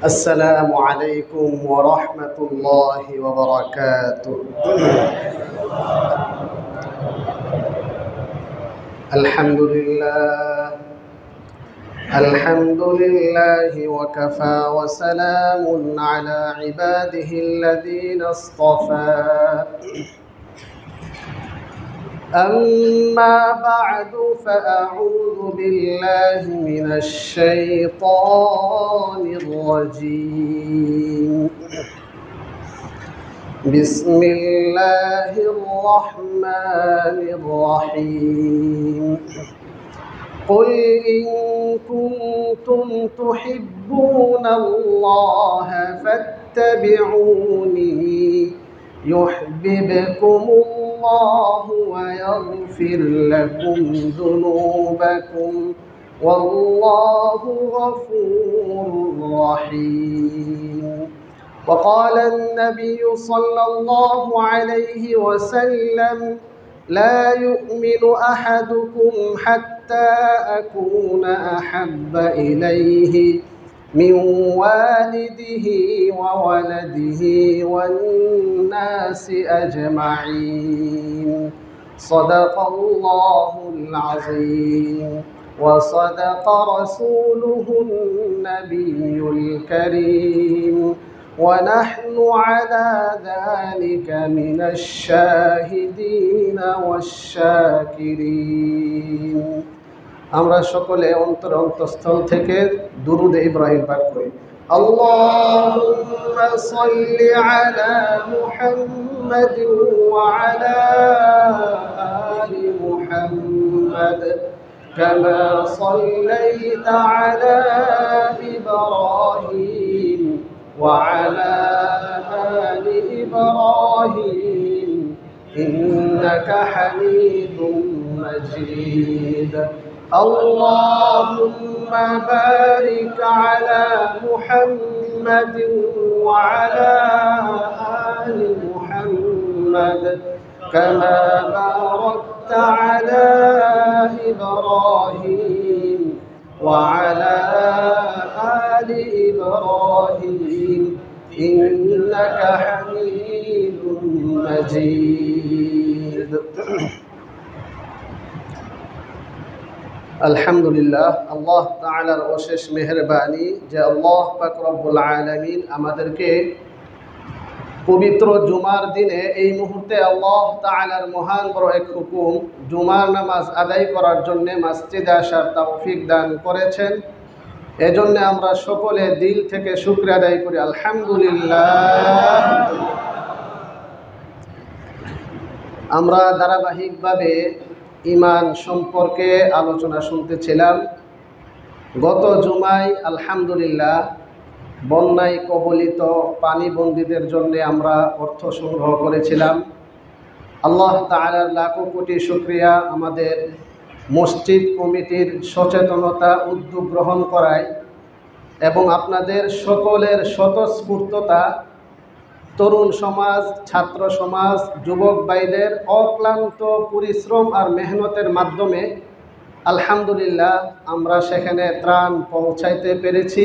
السلام عليكم ورحمة الله وبركاته. الحمد لله وكفى وسلام على عباده الذين اصطفى. أما بعد فأعوذ بالله من الشيطان الرجيم. بسم الله الرحمن الرحيم. قل إن كنتم تحبون الله فاتبعوني يحببكم الله ويغفر لكم ذنوبكم والله غفور رحيم. وقال النبي صلى الله عليه وسلم: لا يؤمن أحدكم حتى أكون أحب إليه من والده وولده والناس أجمعين. صدق الله العظيم وصدق رسوله النبي الكريم ونحن على ذلك من الشاهدين والشاكرين. আমরা সকলে অন্তরস্থল থেকে দুরুদ ইব্রাহিম পাঠ করি। আল্লাহুম্মা সাল্লি আলা মুহাম্মাদ ওয়া আলা আলি মুহাম্মাদ কামা সাল্লাইতা আলা ইব্রাহিম ওয়া আলা আলি ইব্রাহিম ইন্নাকা হামিদুম মাজিদ। اللهم بارك على محمد وعلى آل محمد كما باركت على إبراهيم وعلى آل إبراهيم إنك حميد مجيد। আলহামদুলিল্লাহ, আল্লাহ তাআলার অশেষ মেহেরবানি যে আল্লাহ পাক রব্বুল আলামিন আমাদেরকে পবিত্র জুমার দিনে এই মুহূর্তে আল্লাহ তাআলার মহান বড় এক হুকুম জুমার নামাজ আদায় করার জন্য মসজিদে আসার তৌফিক দান করেছেন। এজন্য আমরা সকলে দিল থেকে শুকরিয়া আদায় করি আলহামদুলিল্লাহ। আমরা ধারাবাহিকভাবে ঈমান সম্পর্কে আলোচনা শুনতেছিলাম। গত জুমায় আলহামদুলিল্লাহ বন্যায় কবলিত পানিবন্দীদের জন্য আমরা অর্থ সংগ্রহ করেছিলাম। আল্লাহ তাআলার লাখো কোটি শুকরিয়া আমাদের মসজিদ কমিটির সচেতনতা উদ্যোগ গ্রহণ করায় এবং আপনাদের সকলের স্বতঃস্ফূর্ততা, তরুণ সমাজ, ছাত্র সমাজ, যুবক ভাইদের অক্লান্ত পরিশ্রম আর মেহনতের মাধ্যমে আলহামদুলিল্লাহ আমরা সেখানে ত্রাণ পৌঁছাইতে পেরেছি।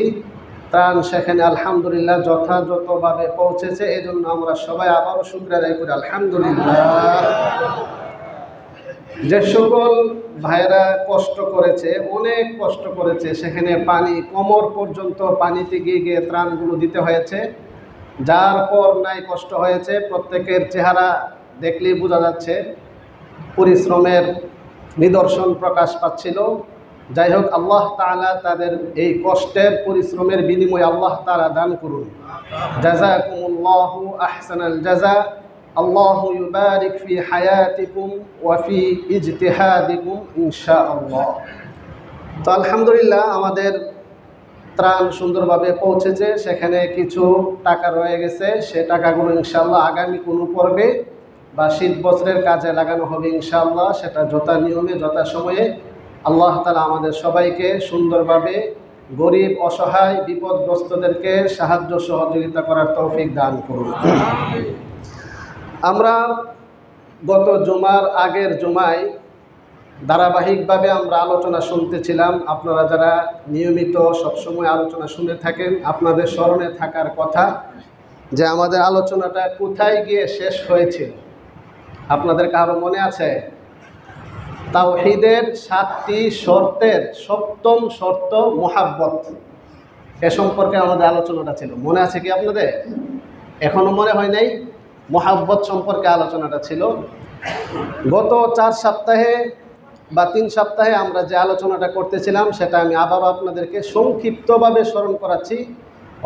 ত্রাণ সেখানে আলহামদুলিল্লাহ যথাযথভাবে পৌঁছেছে। এই জন্য আমরা সবাই আবারও শুকরিয়া আদায় করি আলহামদুলিল্লাহ। যে সকল ভাইরা কষ্ট করেছে, অনেক কষ্ট করেছে, সেখানে পানি কোমর পর্যন্ত পানিতে গিয়ে গিয়ে ত্রাণগুলো দিতে হয়েছে। যার পর নাই কষ্ট হয়েছে, প্রত্যেকের চেহারা দেখলেই বোঝা যাচ্ছে পরিশ্রমের নিদর্শন প্রকাশ পাচ্ছিল। যাই হোক, আল্লাহ তাআলা তাদের এই কষ্টের পরিশ্রমের বিনিময়ে আল্লাহ তাআলা দান করুন। জাযাকুমুল্লাহু আহসানাল জাযা। আল্লাহু ইউবারিক ফি হায়াতিকুম ওয়া ফি ইজতিহাদিকুম ইনশাআল্লাহ। তো আলহামদুলিল্লাহ আমাদের ত্রাণ সুন্দরভাবে পৌঁছেছে। সেখানে কিছু টাকা রয়ে গেছে, সে টাকাগুলো ইনশাআল্লাহ আগামী কোনো পর্বে বা শীত বস্ত্রের কাজে লাগানো হবে ইনশাআল্লাহ। সেটা যথা নিয়মে যথা সময়ে আল্লাহ তাআলা আমাদের সবাইকে সুন্দরভাবে গরিব, অসহায়, বিপদগ্রস্তদেরকে সাহায্য সহযোগিতা করার তৌফিক দান করুন। আমরা গত জুমার আগের জুমায় ধারাবাহিকভাবে আমরা আলোচনা শুনতেছিলাম। আপনারা যারা নিয়মিত সবসময় আলোচনা শুনে থাকেন, আপনাদের স্মরণে থাকার কথা যে আমাদের আলোচনাটা কোথায় গিয়ে শেষ হয়েছিল। আপনাদের কারো মনে আছে? তাওহীদের 7টি শর্তের 7ম শর্ত মুহাব্বত, এ সম্পর্কে আমাদের আলোচনাটা ছিল। মনে আছে কি আপনাদের? এখনো মনে হয় নাই? মুহাব্বত সম্পর্কে আলোচনাটা ছিল। গত 4 সপ্তাহে বা 3 সপ্তাহে আমরা যে আলোচনাটা করতেছিলাম সেটা আমি আবারও আপনাদেরকে সংক্ষিপ্তভাবে স্মরণ করাচ্ছি।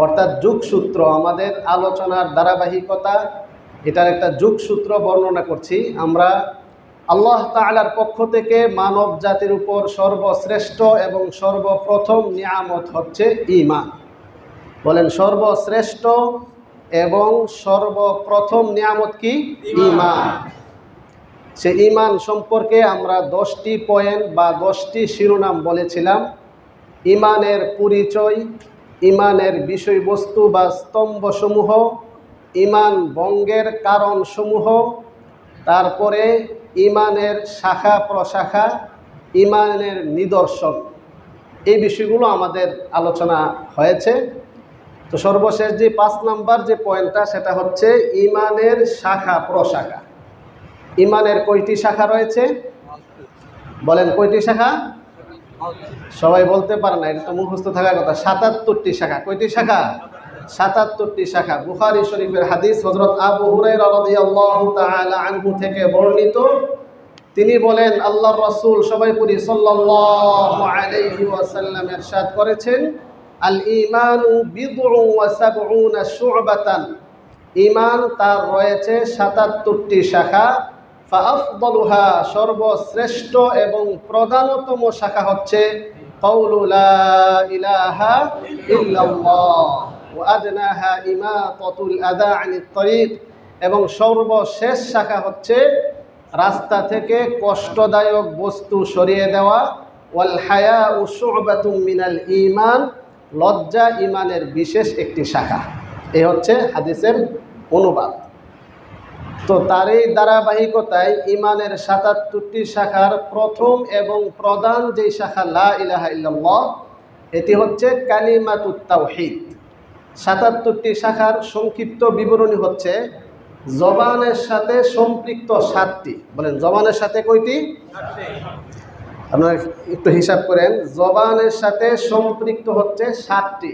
অর্থাৎ যুগসূত্র, আমাদের আলোচনার ধারাবাহিকতা, এটার একটা যুগসূত্র বর্ণনা করছি। আমরা আল্লাহ তাআলার পক্ষ থেকে মানব জাতির উপর সর্বশ্রেষ্ঠ এবং সর্বপ্রথম নিয়ামত হচ্ছে ঈমান। বলেন, সর্বশ্রেষ্ঠ এবং সর্বপ্রথম নিয়ামত কি? ঈমান। সে ঈমান সম্পর্কে আমরা 10টি পয়েন্ট বা 10টি শিরোনাম বলেছিলাম। ঈমানের পরিচয়, ঈমানের বিষয়বস্তু বা স্তম্ভসমূহ, ঈমান ভঙ্গের কারণসমূহ, তারপরে ঈমানের শাখা প্রশাখা, ঈমানের নিদর্শন, এই বিষয়গুলো আমাদের আলোচনা হয়েছে। তো সর্বশেষ যে 5 নাম্বার যে পয়েন্টটা, সেটা হচ্ছে ঈমানের শাখা প্রশাখা। ঈমানের কয়টি শাখা রয়েছে? বলেন, কয়টি শাখা? সবাই বলতে পারে না, এটা তো মুখস্থ থাকার কথা। 77টি শাখা। কয়টি শাখা? 77টি শাখা। বুখারী শরীফের হাদিস, হযরত আবু হুরায়রা রাদিয়াল্লাহু তাআলা আনহু থেকে বর্ণিত। তিনি বলেন, আল্লাহর রাসূল, সবাই পড়ি, সাল্লাল্লাহু আলাইহি ওয়াসাল্লাম ইরশাদ করেছেন, আল ঈমানু বিদউন ওয়া সাবউনা শু'বাতান। ঈমান তার রয়েছে 77টি শাখা। ফাআফদালুহা, সর্বশ্রেষ্ঠ এবং প্রধানতম শাখা হচ্ছে কাউলু লা ইলাহা ইল্লাল্লাহ ওয়া আদনাহা ইমাতাতুল আযা আনিত তরিক, এবং সর্বশেষ শাখা হচ্ছে রাস্তা থেকে কষ্টদায়ক বস্তু সরিয়ে দেওয়া। ওয়াল হায়াউ শু'বাতুম মিনাল ঈমান, লজ্জা ঈমানের বিশেষ একটি শাখা। এই হচ্ছে হাদিসের অনুবাদ। তো তার এই ধারাবাহিকতায় ঈমানের 77টি শাখার প্রথম এবং প্রধান যেই শাখা লা ইলাহা ইল্লাল্লাহ, এটি হচ্ছে কালিমাতুত তাওহীদ। 77টি শাখার সংক্ষিপ্ত বিবরণী হচ্ছে জবানের সাথে সম্পৃক্ত 7টি। বলেন, জবানের সাথে কয়টি? আপনারা একটু হিসাব করেন। জবানের সাথে সম্পৃক্ত হচ্ছে 7টি,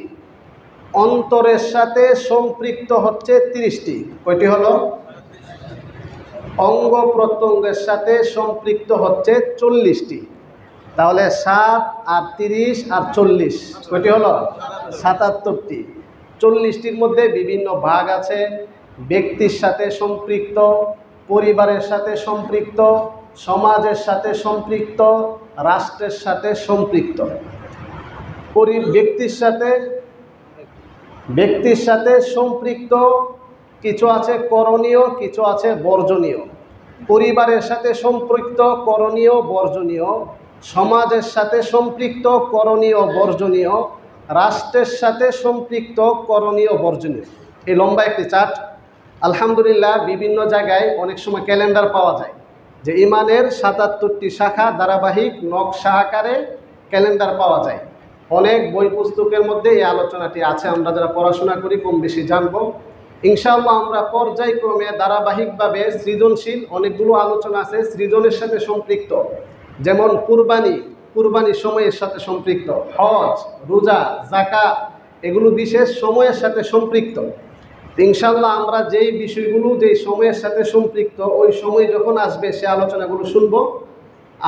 অন্তরের সাথে সম্পৃক্ত হচ্ছে 30টি। কয়টি হলো? অঙ্গ প্রত্যঙ্গের সাথে সম্পৃক্ত হচ্ছে 40টি। তাহলে 7 আর 30 আর 40, কয়টি হলো? 77টি। 40টির মধ্যে বিভিন্ন ভাগ আছে। ব্যক্তির সাথে সম্পৃক্ত, পরিবারের সাথে সম্পৃক্ত, সমাজের সাথে সম্পৃক্ত, রাষ্ট্রের সাথে সম্পৃক্ত। ব্যক্তির সাথে সম্পৃক্ত কিছু আছে করণীয়, কিছু আছে বর্জনীয়। পরিবারের সাথে সম্পৃক্ত করণীয় বর্জনীয়, সমাজের সাথে সম্পৃক্ত করণীয় বর্জনীয়, রাষ্ট্রের সাথে সম্পৃক্ত করণীয় বর্জনীয়। এই লম্বা একটি চার্ট। আলহামদুলিল্লাহ, বিভিন্ন জায়গায় অনেক সময় ক্যালেন্ডার পাওয়া যায় যে ঈমানের 77টি শাখা ধারাবাহিক নকশা আকারে ক্যালেন্ডার পাওয়া যায়। অনেক বই পুস্তকের মধ্যে এই আলোচনাটি আছে। আমরা যারা পড়াশোনা করি কম বেশি জানবো। ইনশাআল্লাহ আমরা পর্যায়ক্রমে ধারাবাহিকভাবে সৃজনশীল অনেকগুলো আলোচনা আছে সৃজনের সাথে সম্পৃক্ত, যেমন কুরবানি সময়ের সাথে সম্পৃক্ত, হজ, রোজা, যাকাত, এগুলো বিশেষ সময়ের সাথে সম্পৃক্ত। ইনশাআল্লাহ আমরা যেই বিষয়গুলো যেই সময়ের সাথে সম্পৃক্ত, ওই সময় যখন আসবে সে আলোচনাগুলো শুনব।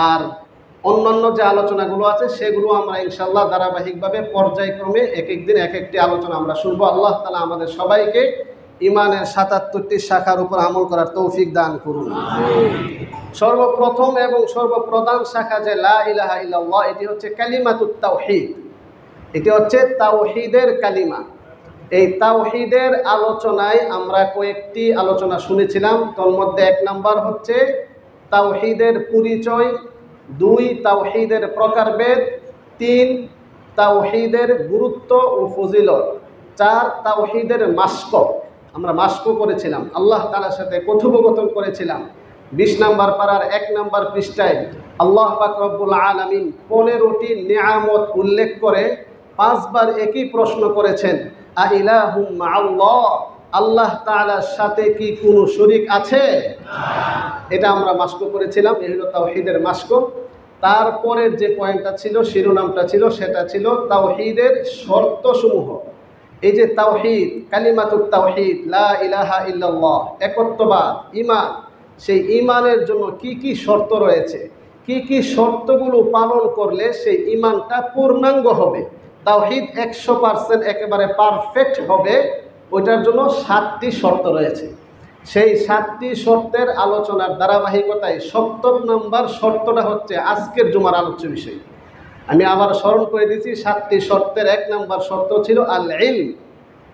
আর অন্যান্য যে আলোচনাগুলো আছে সেগুলো আমরা ইনশাআল্লাহ ধারাবাহিকভাবে পর্যায়ক্রমে এক এক দিন এক একটি আলোচনা আমরা শুনবো। আল্লাহ তাআলা আমাদের সবাইকে ঈমানের 77টি শাখার উপর আমল করার তৌফিক দান করুন। সর্বপ্রথম এবং সর্বপ্রধান শাখা যে লা ইলাহা ইল্লাল্লাহ, এটি হচ্ছে কালিমাতুত তাওহীদ। এটি হচ্ছে তাওহীদের কালিমা। এই তাওহীদের আলোচনায় আমরা কয়েকটি আলোচনা শুনেছিলাম। তোর মধ্যে 1 নাম্বার হচ্ছে তাওহীদের পরিচয়, 2 তাওহীদের প্রকারভেদ, 3 তাওহীদের গুরুত্ব ও ফজিলত, 4 তাওহীদের মাস্ক। আমরা মাস্ক করেছিলাম, আল্লাহ তাআলার সাথে কথোপকথন করেছিলাম। 20 নাম্বার পারার 1 নাম্বার পৃষ্ঠায় আল্লাহ পাক রব্বুল আলামিন 15টি নিয়ামত উল্লেখ করে 5 বার একই প্রশ্ন করেছেন, আ ইলাহুম মাআল্লাহ, আল্লাহ তাআলার সাথে কি কোনো শরীক আছে? এটা আমরা মাস্ক করেছিলাম, এই হলো তাওহীদের মাস্ক। তারপরের যে পয়েন্টটা ছিল, শিরোনামটা ছিল, সেটা ছিল তাওহীদের শর্তসমূহ। এই যে তাওহীদ, কালিমাতুত তাওহীদ, লা ইলাহা ইল্লাল্লাহ, একত্ববাদ, ঈমান, সেই ঈমানের জন্য কি কি শর্ত রয়েছে, কি কি শর্তগুলো পালন করলে সেই ঈমানটা পূর্ণাঙ্গ হবে, তাওহীদ 100% একেবারে পারফেক্ট হবে, ওইটার জন্য 7টি শর্ত রয়েছে। সেই 7টি শর্তের আলোচনার ধারাবাহিকতায় 70 নম্বর শর্তটা হচ্ছে আজকের জুমার আলোচ্য বিষয়। আমি আবার স্মরণ করে দিচ্ছি, 7টি শর্তের 1 নম্বর শর্ত ছিল আল ইলম,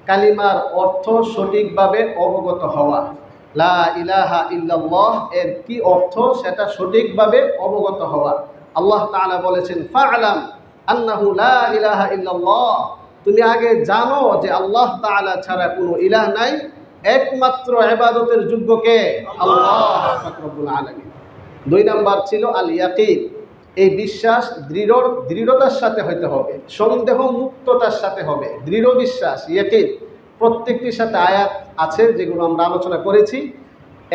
কালিমার অর্থ সঠিকভাবে অবগত হওয়া। লা ইলাহা ইল্লাল্লাহ এর কি অর্থ সেটা সঠিকভাবে অবগত হওয়া। আল্লাহ তাআলা বলেছেন, ফা'লাম আন্নাহু লা ইলাহা ইল্লাল্লাহ, তুমি আগে জানো যে আল্লাহ তাআলা ছাড়া কোনো ইলাহ নাই, একমাত্র ইবাদতের যোগ্য কে? আল্লাহ রাব্বুল আলামিন। 2 নাম্বার ছিল আল ইয়াকিন, এই বিশ্বাস দৃঢ়তার সাথে হইতে হবে, সন্দেহ মুক্ততার সাথে হবে, দৃঢ় বিশ্বাস, ইয়াকিন। প্রত্যেকটির সাথে আয়াত আছে যেগুলো আমরা আলোচনা করেছি।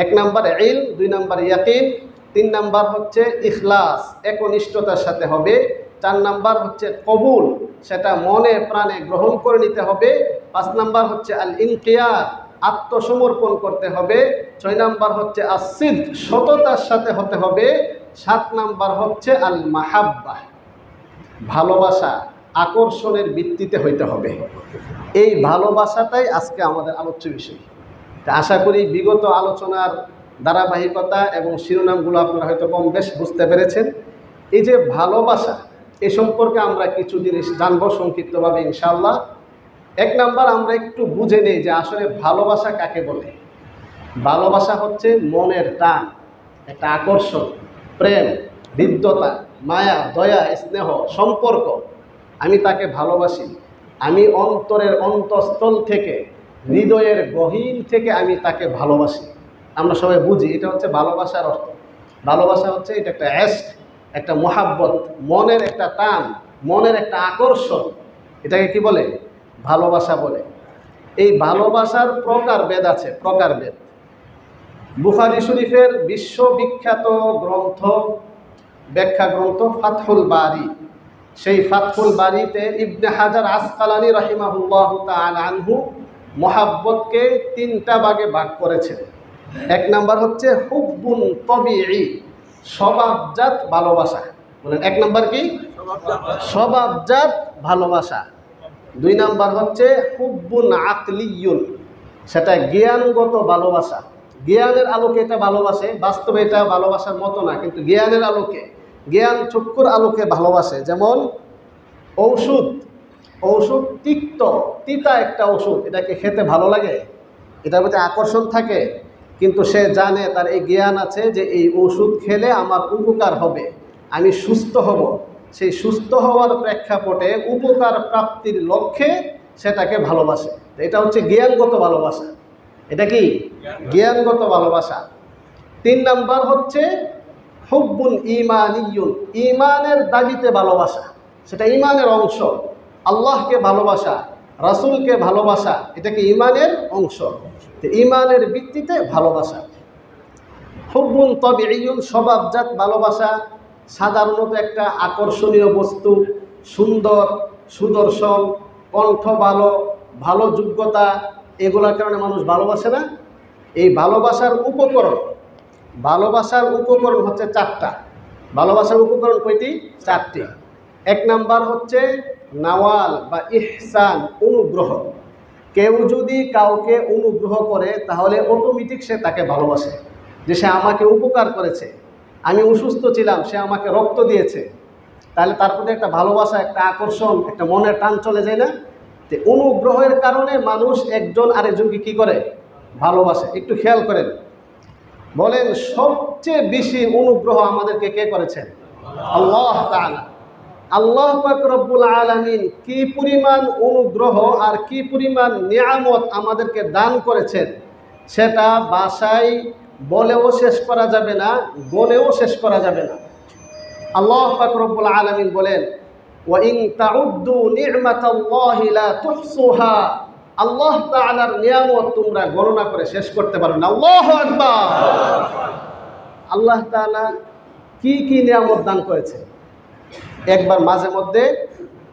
1 নাম্বার ইলম, 2 নাম্বার ইয়াকিন, 3 নাম্বার হচ্ছে ইখলাস, একনিষ্ঠতার সাথে হবে, 4 নাম্বার হচ্ছে কবুল, সেটা মনে প্রাণে গ্রহণ করে নিতে হবে, 5 নাম্বার হচ্ছে আল ইনকিয়াদ, আত্মসমর্পণ করতে হবে, 6 নাম্বার হচ্ছে আসিদক, সততার সাথে হতে হবে, 7 নাম্বার হচ্ছে আল মাহাব্বাহ, ভালোবাসা, আকর্ষণের ভিত্তিতে হইতে হবে। এই ভালোবাসাটাই আজকে আমাদের আলোচ্য বিষয়। আশা করি বিগত আলোচনার ধারাবাহিকতা এবং শিরোনামগুলো আপনারা হয়তো কম বেশ বুঝতে পেরেছেন। এই যে ভালোবাসা, এ সম্পর্কে আমরা কিছু জিনিস জানবো সংক্ষিপ্তভাবে ইনশাআল্লাহ। 1 নাম্বার আমরা একটু বুঝে নেই যে আসলে ভালোবাসা কাকে বলে। ভালোবাসা হচ্ছে মনের টান, একটা আকর্ষণ, প্রেম, হৃদ্যতা, মায়া, দয়া, স্নেহ, সম্পর্ক। আমি তাকে ভালোবাসি, আমি অন্তরের অন্তঃস্থল থেকে, হৃদয়ের গহীন থেকে আমি তাকে ভালোবাসি। আমরা সবাই বুঝি এটা হচ্ছে ভালোবাসার অর্থ। ভালোবাসা হচ্ছে এটা একটা এশক, একটা মোহাব্বত, মনের একটা টান, মনের একটা আকর্ষণ, এটাকে কি বলে? ভালোবাসা বলে। এই ভালোবাসার প্রকারভেদ আছে, প্রকারভেদ। বুখারী শরীফের বিশ্ববিখ্যাত গ্রন্থ, ব্যাখ্যা গ্রন্থ ফাতহুল বারী, সেই ফাতহুল বারীতে ইবনে হাজার আসকালানী রাহিমাহুল্লাহু তাআলা আনহু মোহাব্বতকে 3টা ভাগে ভাগ করেছেন। 1 নাম্বার হচ্ছে হুব্বুন তবিঈ, স্বভাবজাত ভালোবাসা। বলেন 1 নাম্বার কি? স্বভাবজাত ভালোবাসা। 2 নাম্বার হচ্ছে হুব্বুন আকলিয়ুন, সেটা জ্ঞানগত ভালোবাসা। জ্ঞানের আলোকে এটা ভালোবাসে, বাস্তবে এটা ভালোবাসার মতো না, কিন্তু জ্ঞানের আলোকে, জ্ঞান চক্ষুর আলোকে ভালোবাসে। যেমন ঔষধ তিতা একটা ওষুধ, এটাকে খেতে ভালো লাগে, এটার প্রতি আকর্ষণ থাকে, কিন্তু সে জানে, তার এই জ্ঞান আছে যে এই ওষুধ খেলে আমার উপকার হবে, আমি সুস্থ হব। সেই সুস্থ হওয়ার প্রেক্ষাপটে উপকার প্রাপ্তির লক্ষ্যে সেটাকে ভালোবাসে। এটা হচ্ছে জ্ঞানগত ভালোবাসা। এটা কি? জ্ঞানগত ভালোবাসা। 3 নাম্বার হচ্ছে হুব্বুন ঈমানিয়ুন, ঈমানের দাবিতে ভালোবাসা, সেটা ঈমানের অংশ। আল্লাহকে ভালোবাসা, রাসূলকে ভালোবাসা, এটা কি ঈমানের অংশ? তো ঈমানের ভিত্তিতে ভালোবাসা। হুব্বুন তবিঈয়ুন, স্বভাবজাত ভালোবাসা, সাধারণত একটা আকর্ষণীয় বস্তু, সুন্দর, সুদর্শন, কণ্ঠ ভালো, ভালো যোগ্যতা, এগুলোর কারণে মানুষ ভালোবাসে না? এই ভালোবাসার উপকরণ হচ্ছে 4টা। ভালোবাসার উপকরণ কয়টি? 4টি। 1 নাম্বার হচ্ছে নাওয়াল বা ইহসান, অনুগ্রহ। কেউ যদি কাউকে অনুগ্রহ করে তাহলে অটোমেটিক সে তাকে ভালোবাসে, যে সে আমাকে উপকার করেছে, আমি অসুস্থ ছিলাম, সে আমাকে রক্ত দিয়েছে, তাহলে তার প্রতি একটা ভালোবাসা, একটা আকর্ষণ, একটা মনের টান চলে যায় না? তো অনুগ্রহের কারণে মানুষ একজন আরেকজনকে কি করে? ভালোবাসে। একটু খেয়াল করেন, বলেন সবচেয়ে বেশি অনুগ্রহ আমাদেরকে কে করেছেন? আল্লাহ তাআলা। আল্লাহ পাক রব্বুল আলামিন কি পরিমাণ অনুগ্রহ আর কি পরিমাণ নিয়ামত আমাদেরকে দান করেছেন, সেটা ভাষায় বলেও শেষ করা যাবে না, গণেও শেষ করা যাবে না। আল্লাহ পাক রব্বুল আলামিন বলেন, ওয়া ইন তাউদ্দু নি'মাতাল্লাহি লা তুহসুহা, আল্লাহ তাআলার নিয়ামত তোমরা গণনা করে শেষ করতে পারবে না। আল্লাহু আকবার। আল্লাহ তাআলা কি কি নিয়ামত দান করেছে। একবার মাঝে মধ্যে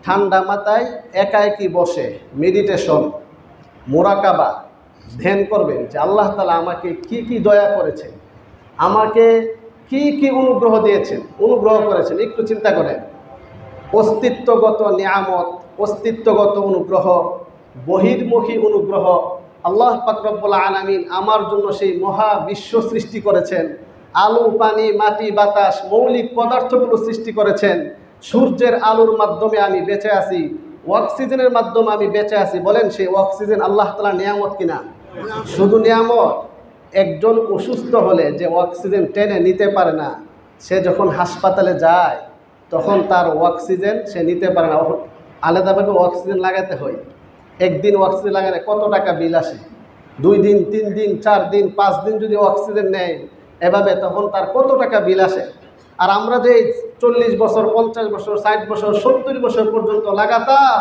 ঠান্ডা মাথায় একা একই বসে মেডিটেশন, মোরাকাবা, ধ্যান করবেন যে আল্লাহ তাআলা আমাকে কি কি দয়া করেছেন, আমাকে কি কি অনুগ্রহ দিয়েছেন, অনুগ্রহ করেছেন। একটু চিন্তা করেন, অস্তিত্বগত নিয়ামত, অস্তিত্বগত অনুগ্রহ, বহির্মুখী অনুগ্রহ। আল্লাহ পাক রব্বুল আলামিন আমার জন্য সেই মহা বিশ্ব সৃষ্টি করেছেন, আলো, পানি, মাটি, বাতাস, মৌলিক পদার্থগুলো সৃষ্টি করেছেন। সূর্যের আলোর মাধ্যমে আমি বেঁচে আছি, অক্সিজেনের মাধ্যমে আমি বেঁচে আছি। বলেন সেই অক্সিজেন আল্লাহ তাআলার নিয়ামত কিনা? শুধু নিয়ামত। একজন অসুস্থ হলে যে অক্সিজেন টেনে নিতে পারে না, সে যখন হাসপাতালে যায় তখন তার অক্সিজেন সে নিতে পারে না, আলাদাভাবে অক্সিজেন লাগাতে হয়। একদিন অক্সিজেন লাগালে কত টাকা বিল আসে, 2 দিন, 3 দিন, 4 দিন, 5 দিন যদি অক্সিজেন নেয় এভাবে, তখন তার কত টাকা বিল আসে। আর আমরা যে 40 বছর, 50 বছর, 60 বছর, 70 বছর পর্যন্ত লাগাতার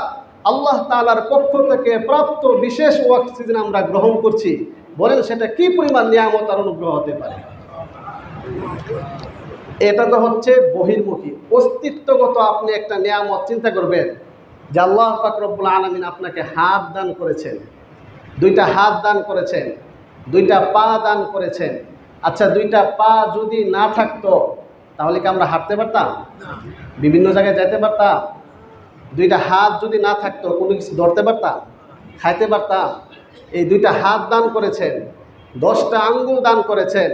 আল্লাহ তাআলার পক্ষ থেকে প্রাপ্ত বিশেষ অক্সিজেন আমরা গ্রহণ করছি, বলেন সেটা কি পরিমাণ নিয়ামত আর অনুগ্রহ হতে পারে। এটা তো হচ্ছে বহির্মুখী। অস্তিত্বগত আপনি একটা নিয়ামত চিন্তা করবেন যে আল্লাহ পাক রব্বুল আলামিন আপনাকে হাত দান করেছেন, 2টা হাত দান করেছেন, 2টা পা দান করেছেন। আচ্ছা, 2টা পা যদি না থাকতো তাহলে কি আমরা হাঁটতে পারতাম? বিভিন্ন জায়গায় যেতে পারতাম? 2টা হাত যদি না থাকতো কোনো কিছু ধরতে পারতাম? খাইতে পারতাম? এই 2টা হাত দান করেছেন, 10টা আঙ্গুল দান করেছেন,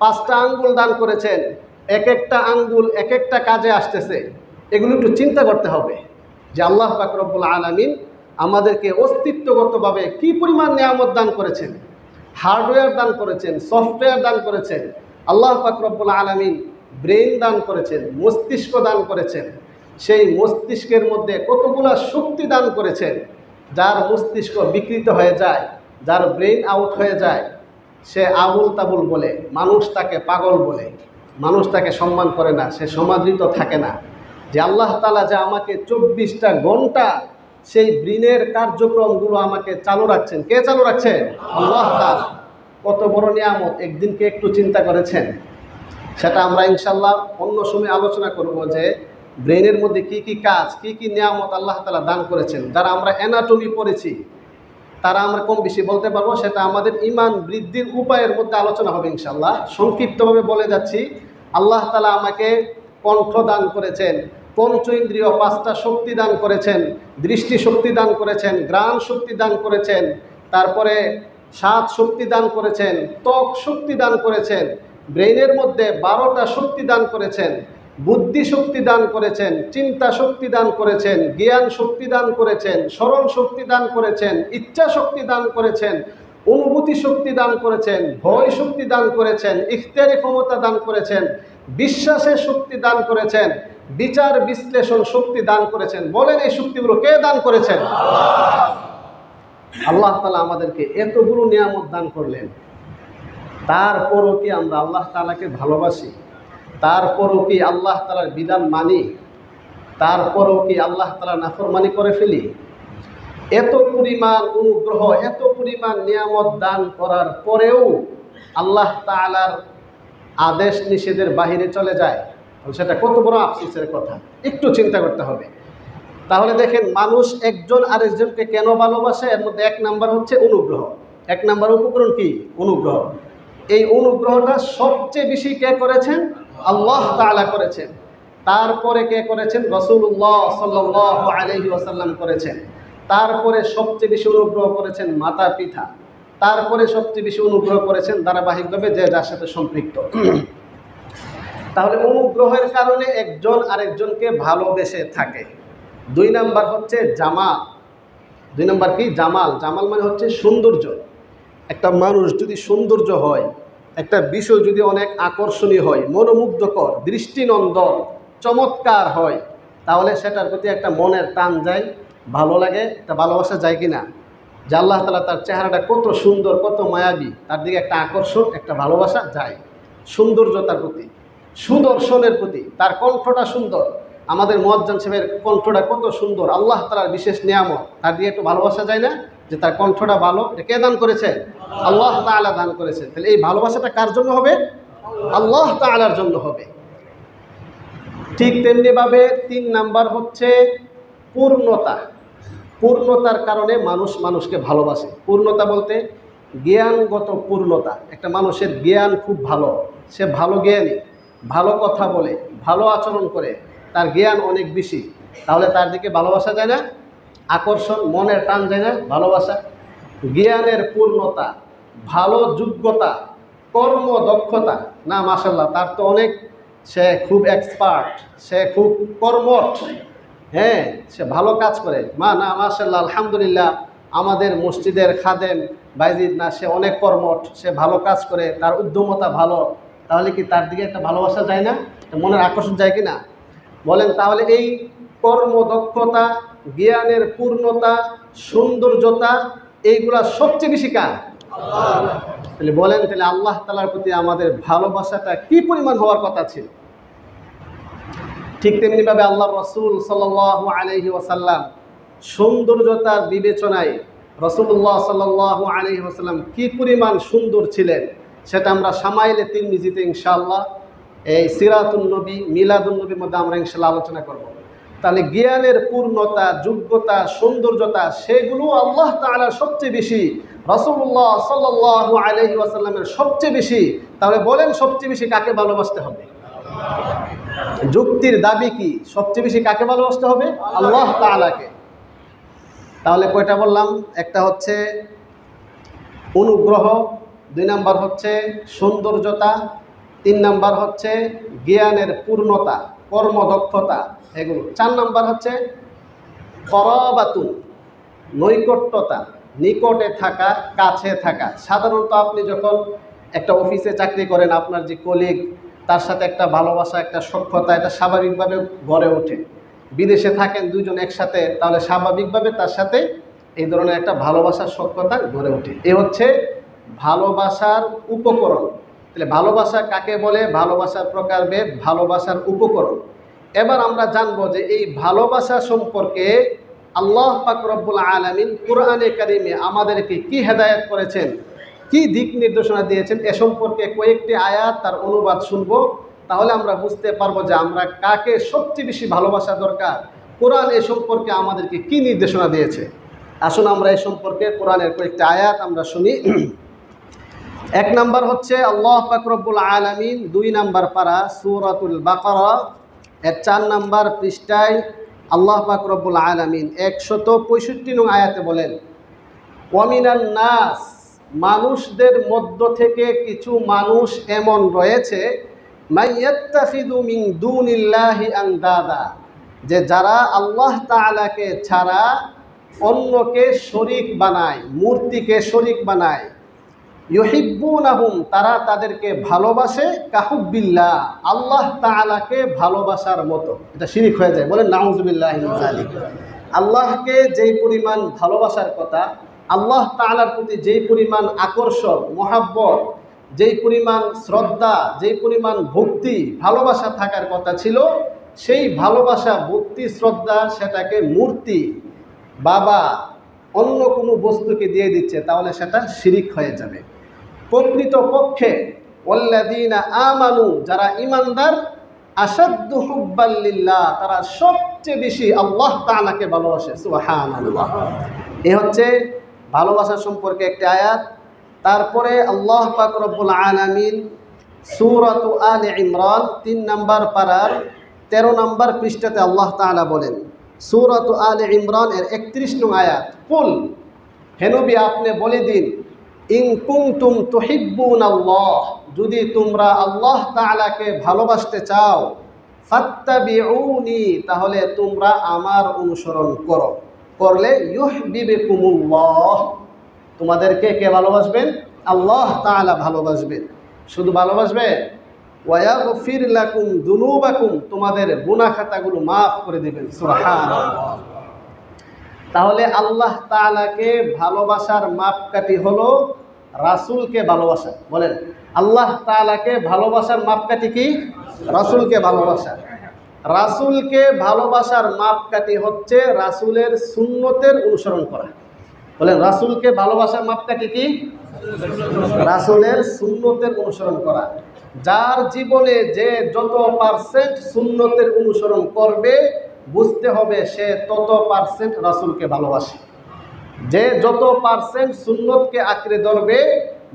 5টা আঙ্গুল দান করেছেন। এক একটা আঙ্গুল এক একটা কাজে আসতেছে। এগুলো একটু চিন্তা করতে হবে যে আল্লাহ পাক রব্বুল আলামিন আমাদেরকে অস্তিত্বগতভাবে কি পরিমাণ নিয়ামত দান করেছেন। হার্ডওয়্যার দান করেছেন, সফটওয়্যার দান করেছেন। আল্লাহ পাক রব্বুল আলামিন ব্রেন দান করেছেন, মস্তিষ্ক দান করেছেন। সেই মস্তিষ্কের মধ্যে কতগুলা শক্তি দান করেছেন। যার মস্তিষ্ক বিকৃত হয়ে যায়, যার ব্রেন আউট হয়ে যায়, সে আবুল তাবুল বলে, মানুষ তাকে পাগল বলে, মানুষ তাকে সম্মান করে না, সে সমাদৃত থাকে না। যে আল্লাহ তাআলা যে আমাকে 24টা ঘন্টা সেই ব্রেনের কার্যক্রমগুলো আমাকে চালু রাখছেন, কে চালু রাখছেন? আল্লাহ তাআলা। কত বড় নিয়ামত, একদিনকে একটু চিন্তা করেছেন? সেটা আমরা ইনশাল্লাহ অন্য সময় আলোচনা করব যে ব্রেনের মধ্যে কি কি কাজ, কি কি নিয়ামত আল্লাহ তাআলা দান করেছেন। যারা আমরা অ্যানাটমি পড়েছি তারা আমরা কম বেশি বলতে পারবো। সেটা আমাদের ঈমান বৃদ্ধির উপায়ের মধ্যে আলোচনা হবে ইনশাল্লাহ। সংক্ষিপ্তভাবে বলে যাচ্ছি, আল্লাহ তাআলা আমাকে কণ্ঠ দান করেছেন, পঞ্চ ইন্দ্রিয় 5টা শক্তি দান করেছেন, দৃষ্টি শক্তি দান করেছেন, ঘ্রাণ শক্তি দান করেছেন, তারপরে স্বাদ শক্তি দান করেছেন, ত্বক শক্তি দান করেছেন, ব্রেইনের মধ্যে 12টা শক্তি দান করেছেন, বুদ্ধি শক্তি দান করেছেন, চিন্তা শক্তি দান করেছেন, জ্ঞান শক্তি দান করেছেন, স্মরণ শক্তি দান করেছেন, ইচ্ছা শক্তি দান করেছেন, অনুভূতি শক্তি দান করেছেন, ভয় শক্তি দান করেছেন, ইখতিয়ারি ক্ষমতা দান করেছেন, বিশ্বাসের শক্তি দান করেছেন, বিচার বিশ্লেষণ শক্তি দান করেছেন। বলেন এই শক্তিগুলো কে দান করেছেন? আল্লাহ তাআলা আমাদেরকে এতগুলো নিয়ামত দান করলেন, তারপরও কি আমরা আল্লাহ তাআলাকে ভালোবাসি? তারপরও কি আল্লাহ তাআলার বিধান মানি? তারপরও কি আল্লাহ তাআলার নাফরমানি করে ফেলি? এত পরিমাণ অনুগ্রহ, এত পরিমাণ নিয়ামত দান করার পরেও আল্লাহ তাআলার আদেশ নিষেধের বাহিরে চলে যায়, সেটা কত বড় আফসোসের কথা। একটু চিন্তা করতে হবে। তাহলে দেখেন, মানুষ একজন আরেকজনকে কেন ভালোবাসে? এর মধ্যে 1 নাম্বার হচ্ছে অনুগ্রহ। 1 নাম্বার উপকরণ কি? অনুগ্রহ। এই অনুগ্রহটা সবচেয়ে বেশি কে করেছেন? আল্লাহ তাআলা করেছেন। তারপরে কে করেছেন? রাসূলুল্লাহ সাল্লাল্লাহু আলাইহি ওয়াসাল্লাম করেছেন। তারপরে সবচেয়ে বেশি অনুগ্রহ করেছেন মাতা পিতা। তারপরে সবচেয়ে বেশি অনুগ্রহ করেছেন ধারাবাহিকভাবে যে যার সাথে সম্পৃক্ত। তাহলে অনুগ্রহের কারণে একজন আরেকজনকে ভালোবেসে থাকে। 2 নাম্বার হচ্ছে জামাল। 2 নাম্বার কি? জামাল। জামাল মানে হচ্ছে সৌন্দর্য। একটা মানুষ যদি সৌন্দর্য হয়, একটা বিষয় যদি অনেক আকর্ষণীয় হয়, মনোমুগ্ধকর, দৃষ্টিনন্দন, চমৎকার হয়, তাহলে সেটার প্রতি একটা মনের টান যায়, ভালো লাগে, একটা ভালোবাসা যায় কি না? যে আল্লাহ তাআলা তার চেহারাটা কত সুন্দর, কত মায়াবী, তার দিকে একটা আকর্ষণ, একটা ভালোবাসা যায়, সৌন্দর্যতার প্রতি। সুদর্শনের প্রতি, তার কণ্ঠটা সুন্দর। আমাদের মুয়াজ্জিন সাহেবের কণ্ঠটা কত সুন্দর, আল্লাহ তাআলার বিশেষ নিয়ামত। তার দিয়ে একটু ভালোবাসা যায় না? যে তার কণ্ঠটা ভালো, এটা কে দান করেছে? আল্লাহ তাআলা দান করেছেন। তাহলে এই ভালোবাসাটা কার জন্য হবে? আল্লাহ তাআলার জন্য হবে। ঠিক তেমনিভাবে 3 নাম্বার হচ্ছে পূর্ণতা। পূর্ণতার কারণে মানুষ মানুষকে ভালোবাসে। পূর্ণতা বলতে জ্ঞানগত পূর্ণতা। একটা মানুষের জ্ঞান খুব ভালো, সে ভালো জ্ঞানী, ভালো কথা বলে, ভালো আচরণ করে, তার জ্ঞান অনেক বেশি, তাহলে তার দিকে ভালোবাসা যায় না? আকর্ষণ, মনের টান যায় না? ভালোবাসা। জ্ঞানের পূর্ণতা, ভালো যোগ্যতা, কর্মদক্ষতা, না মাশাআল্লাহ তার তো অনেক, সে খুব এক্সপার্ট, সে খুব কর্মঠ, হ্যাঁ সে ভালো কাজ করে, না মাশাআল্লাহ আলহামদুলিল্লাহ আমাদের মসজিদের খাদেম বাইজিদ, না সে অনেক কর্মঠ, সে ভালো কাজ করে, তার উদ্যমতা ভালো, তাহলে কি তার দিকে একটা ভালোবাসা যায় না? মনের আকর্ষণ যায় কি না? বলেন। তাহলে এই কর্মদক্ষতা, জ্ঞানের পূর্ণতা, সৌন্দর্যতা, এইগুলা সবচেয়ে বেশি কার? তাহলে বলেন, তাহলে আল্লাহ তাআলার প্রতি আমাদের ভালোবাসাটা কি পরিমাণ হওয়ার কথা ছিল। ঠিক তেমনিভাবে আল্লাহ রাসূল সাল্লাল্লাহু আলাইহি ওয়াসাল্লাম সৌন্দর্যতার বিবেচনায় রাসূলুল্লাহ সাল্লাল্লাহু আলাইহি ওয়াসাল্লাম কি পরিমাণ সুন্দর ছিলেন, সেটা আমরা শামাইলে তিরমিজিতে ইনশাআল্লাহ, এই সিরাতুন নবী, মিলাদুন নবীর মধ্যে আমরা ইনশাআল্লাহ আলোচনা করব। তাহলে জ্ঞানের পূর্ণতা, যোগ্যতা, সৌন্দর্যতা, সেগুলো আল্লাহ তাআলার সবচেয়ে বেশি, রাসূলুল্লাহ সাল্লাল্লাহু আলাইহি ওয়াসাল্লামের সবচেয়ে বেশি। তাহলে বলেন সবচেয়ে বেশি কাকে ভালোবাসতে হবে? যুক্তির দাবি কি? সবচেয়ে বেশি কাকে ভালোবাসতে হবে? আল্লাহ তাআলাকে। তাহলে কয়টা বললাম? একটা হচ্ছে অনুগ্রহ, 2 নাম্বার হচ্ছে সৌন্দর্যতা, 3 নাম্বার হচ্ছে জ্ঞানের পূর্ণতা, কর্মদক্ষতা, এগুলো। 4 নাম্বার হচ্ছে করাবাতুন, নৈকট্যতা, নিকটে থাকা, কাছে থাকা। সাধারণত আপনি যখন একটা অফিসে চাকরি করেন, আপনার যে কলিগ, তার সাথে একটা ভালোবাসা, একটা সখ্যতা, এটা স্বাভাবিকভাবে গড়ে ওঠে। বিদেশে থাকেন দুজন একসাথে, তাহলে স্বাভাবিকভাবে তার সাথে এই ধরনের একটা ভালোবাসার সখ্যতা গড়ে ওঠে। এ হচ্ছে ভালোবাসার উপকরণ। তাহলে ভালোবাসা কাকে বলে? ভালোবাসার প্রকারভেদ, ভালোবাসার উপকরণ। এবার আমরা জানবো যে এই ভালোবাসা সম্পর্কে আল্লাহ পাক রব্বুল আলামিন কুরআনে কারিমে আমাদেরকে কি হেদায়েত করেছেন, কি দিক নির্দেশনা দিয়েছেন, এ সম্পর্কে কয়েকটি আয়াত, তার অনুবাদ শুনবো। তাহলে আমরা বুঝতে পারবো যে আমরা কাকে সবচেয়ে বেশি ভালোবাসা দরকার, কোরআন এ সম্পর্কে আমাদেরকে কি নির্দেশনা দিয়েছে। আসুন আমরা এ সম্পর্কে কোরআনের কয়েকটি আয়াত আমরা শুনি। 1 নাম্বার হচ্ছে আল্লাহ পাক রব্বুল আলামিন 2 নাম্বার পারা সূরাতুল বাকারা এর 4 নাম্বার পৃষ্ঠায় আল্লাহ পাক রব্বুল আলামিন 165 নং আয়াতে বলেন, ওয়ামিনান নাস, মানুষদের মধ্য থেকে কিছু মানুষ এমন রয়েছে, মাইয়াত্তাখিযু মিন দুনিল্লাহি আনদাদা, যে যারা আল্লাহ তাআলাকে ছাড়া অন্যকে শরীক বানায়, মূর্তিকে শরীক বানায়। ইউহিব্বুনাহুম, তারা তাদেরকে ভালোবাসে, কাহুব্বিল্লাহ, আল্লাহ তাআলাকে ভালোবাসার মতো। এটা শিরক হয়ে যায়। বলেন নাউযুবিল্লাহি মিন যালিক। আল্লাহকে যেই পরিমাণ ভালোবাসার কথা, আল্লাহ তাআলার প্রতি যেই পরিমাণ আকর্ষণ, মহাব্বত, যেই পরিমাণ শ্রদ্ধা, যেই পরিমাণ ভক্তি, ভালোবাসা থাকার কথা ছিল, সেই ভালোবাসা, ভক্তি, শ্রদ্ধা সেটাকে মূর্তি, বাবা, অন্য কোনো বস্তুকে দিয়ে দিচ্ছে, তাহলে সেটা শিরক হয়ে যাবে। প্রকৃতপক্ষে ওয়াল্লাযীনা আমানু, যারা ঈমানদার, আশাদ্দু হুব্বাল লিল্লাহ, তারা সবচেয়ে বেশি আল্লাহ তাআলাকে ভালোবাসে। সুবহানাল্লাহ। এ হচ্ছে ভালোবাসা সম্পর্কে একটি আয়াত। তারপরে আল্লাহ পাক রব্বুল আলামিন সূরাতু আলে ইমরান 3 নাম্বার পারার 13 নাম্বার পৃষ্ঠাতে আল্লাহ তাআলা বলেন, সূরাতু আলে ইমরান এর 31 নং আয়াত, কুল, হে নবী আপনি বলে দিন, ইন কুনতুম তুহিব্বুনাল্লাহ, যদি তোমরা আল্লাহ তাআলাকে ভালোবাসতে চাও, ফাত্তাবিউনি, তাহলে তোমরা আমার অনুসরণ করো, করলে ইউহিব্বুকুমুল্লাহ, তোমাদেরকে কে ভালোবাসবেন? আল্লাহ তাআলা ভালোবাসবেন। শুধু ভালোবাসবেন, ওয়ায়াগফির লাকুম যুনুবাকুম, তোমাদের গুনাহ খাতাগুলো মাফ করে দিবেন। সুবহানাল্লাহ। তাহলে আল্লাহ তাআলাকে ভালোবাসার মাপকাঠি হলো রাসূলকে ভালোবাসা। বলেন, আল্লাহ তাআলাকে ভালোবাসার মাপকাঠি কি? রাসূলকে ভালোবাসা। রাসূলকে ভালোবাসার মাপকাঠি হচ্ছে রাসূলের সুন্নতের অনুসরণ করা। বলেন, রাসূলকে ভালোবাসার মাপকাঠি কি? রাসূলের সুন্নতের অনুসরণ করা। যার জীবনে যে যত পার্সেন্ট সুন্নতের অনুসরণ করবে, বুঝতে হবে সে তত পার্সেন্ট রাসূলকে ভালোবাসে। যে যত পার্সেন্ট সুন্নতকে আঁকড়ে ধরবে,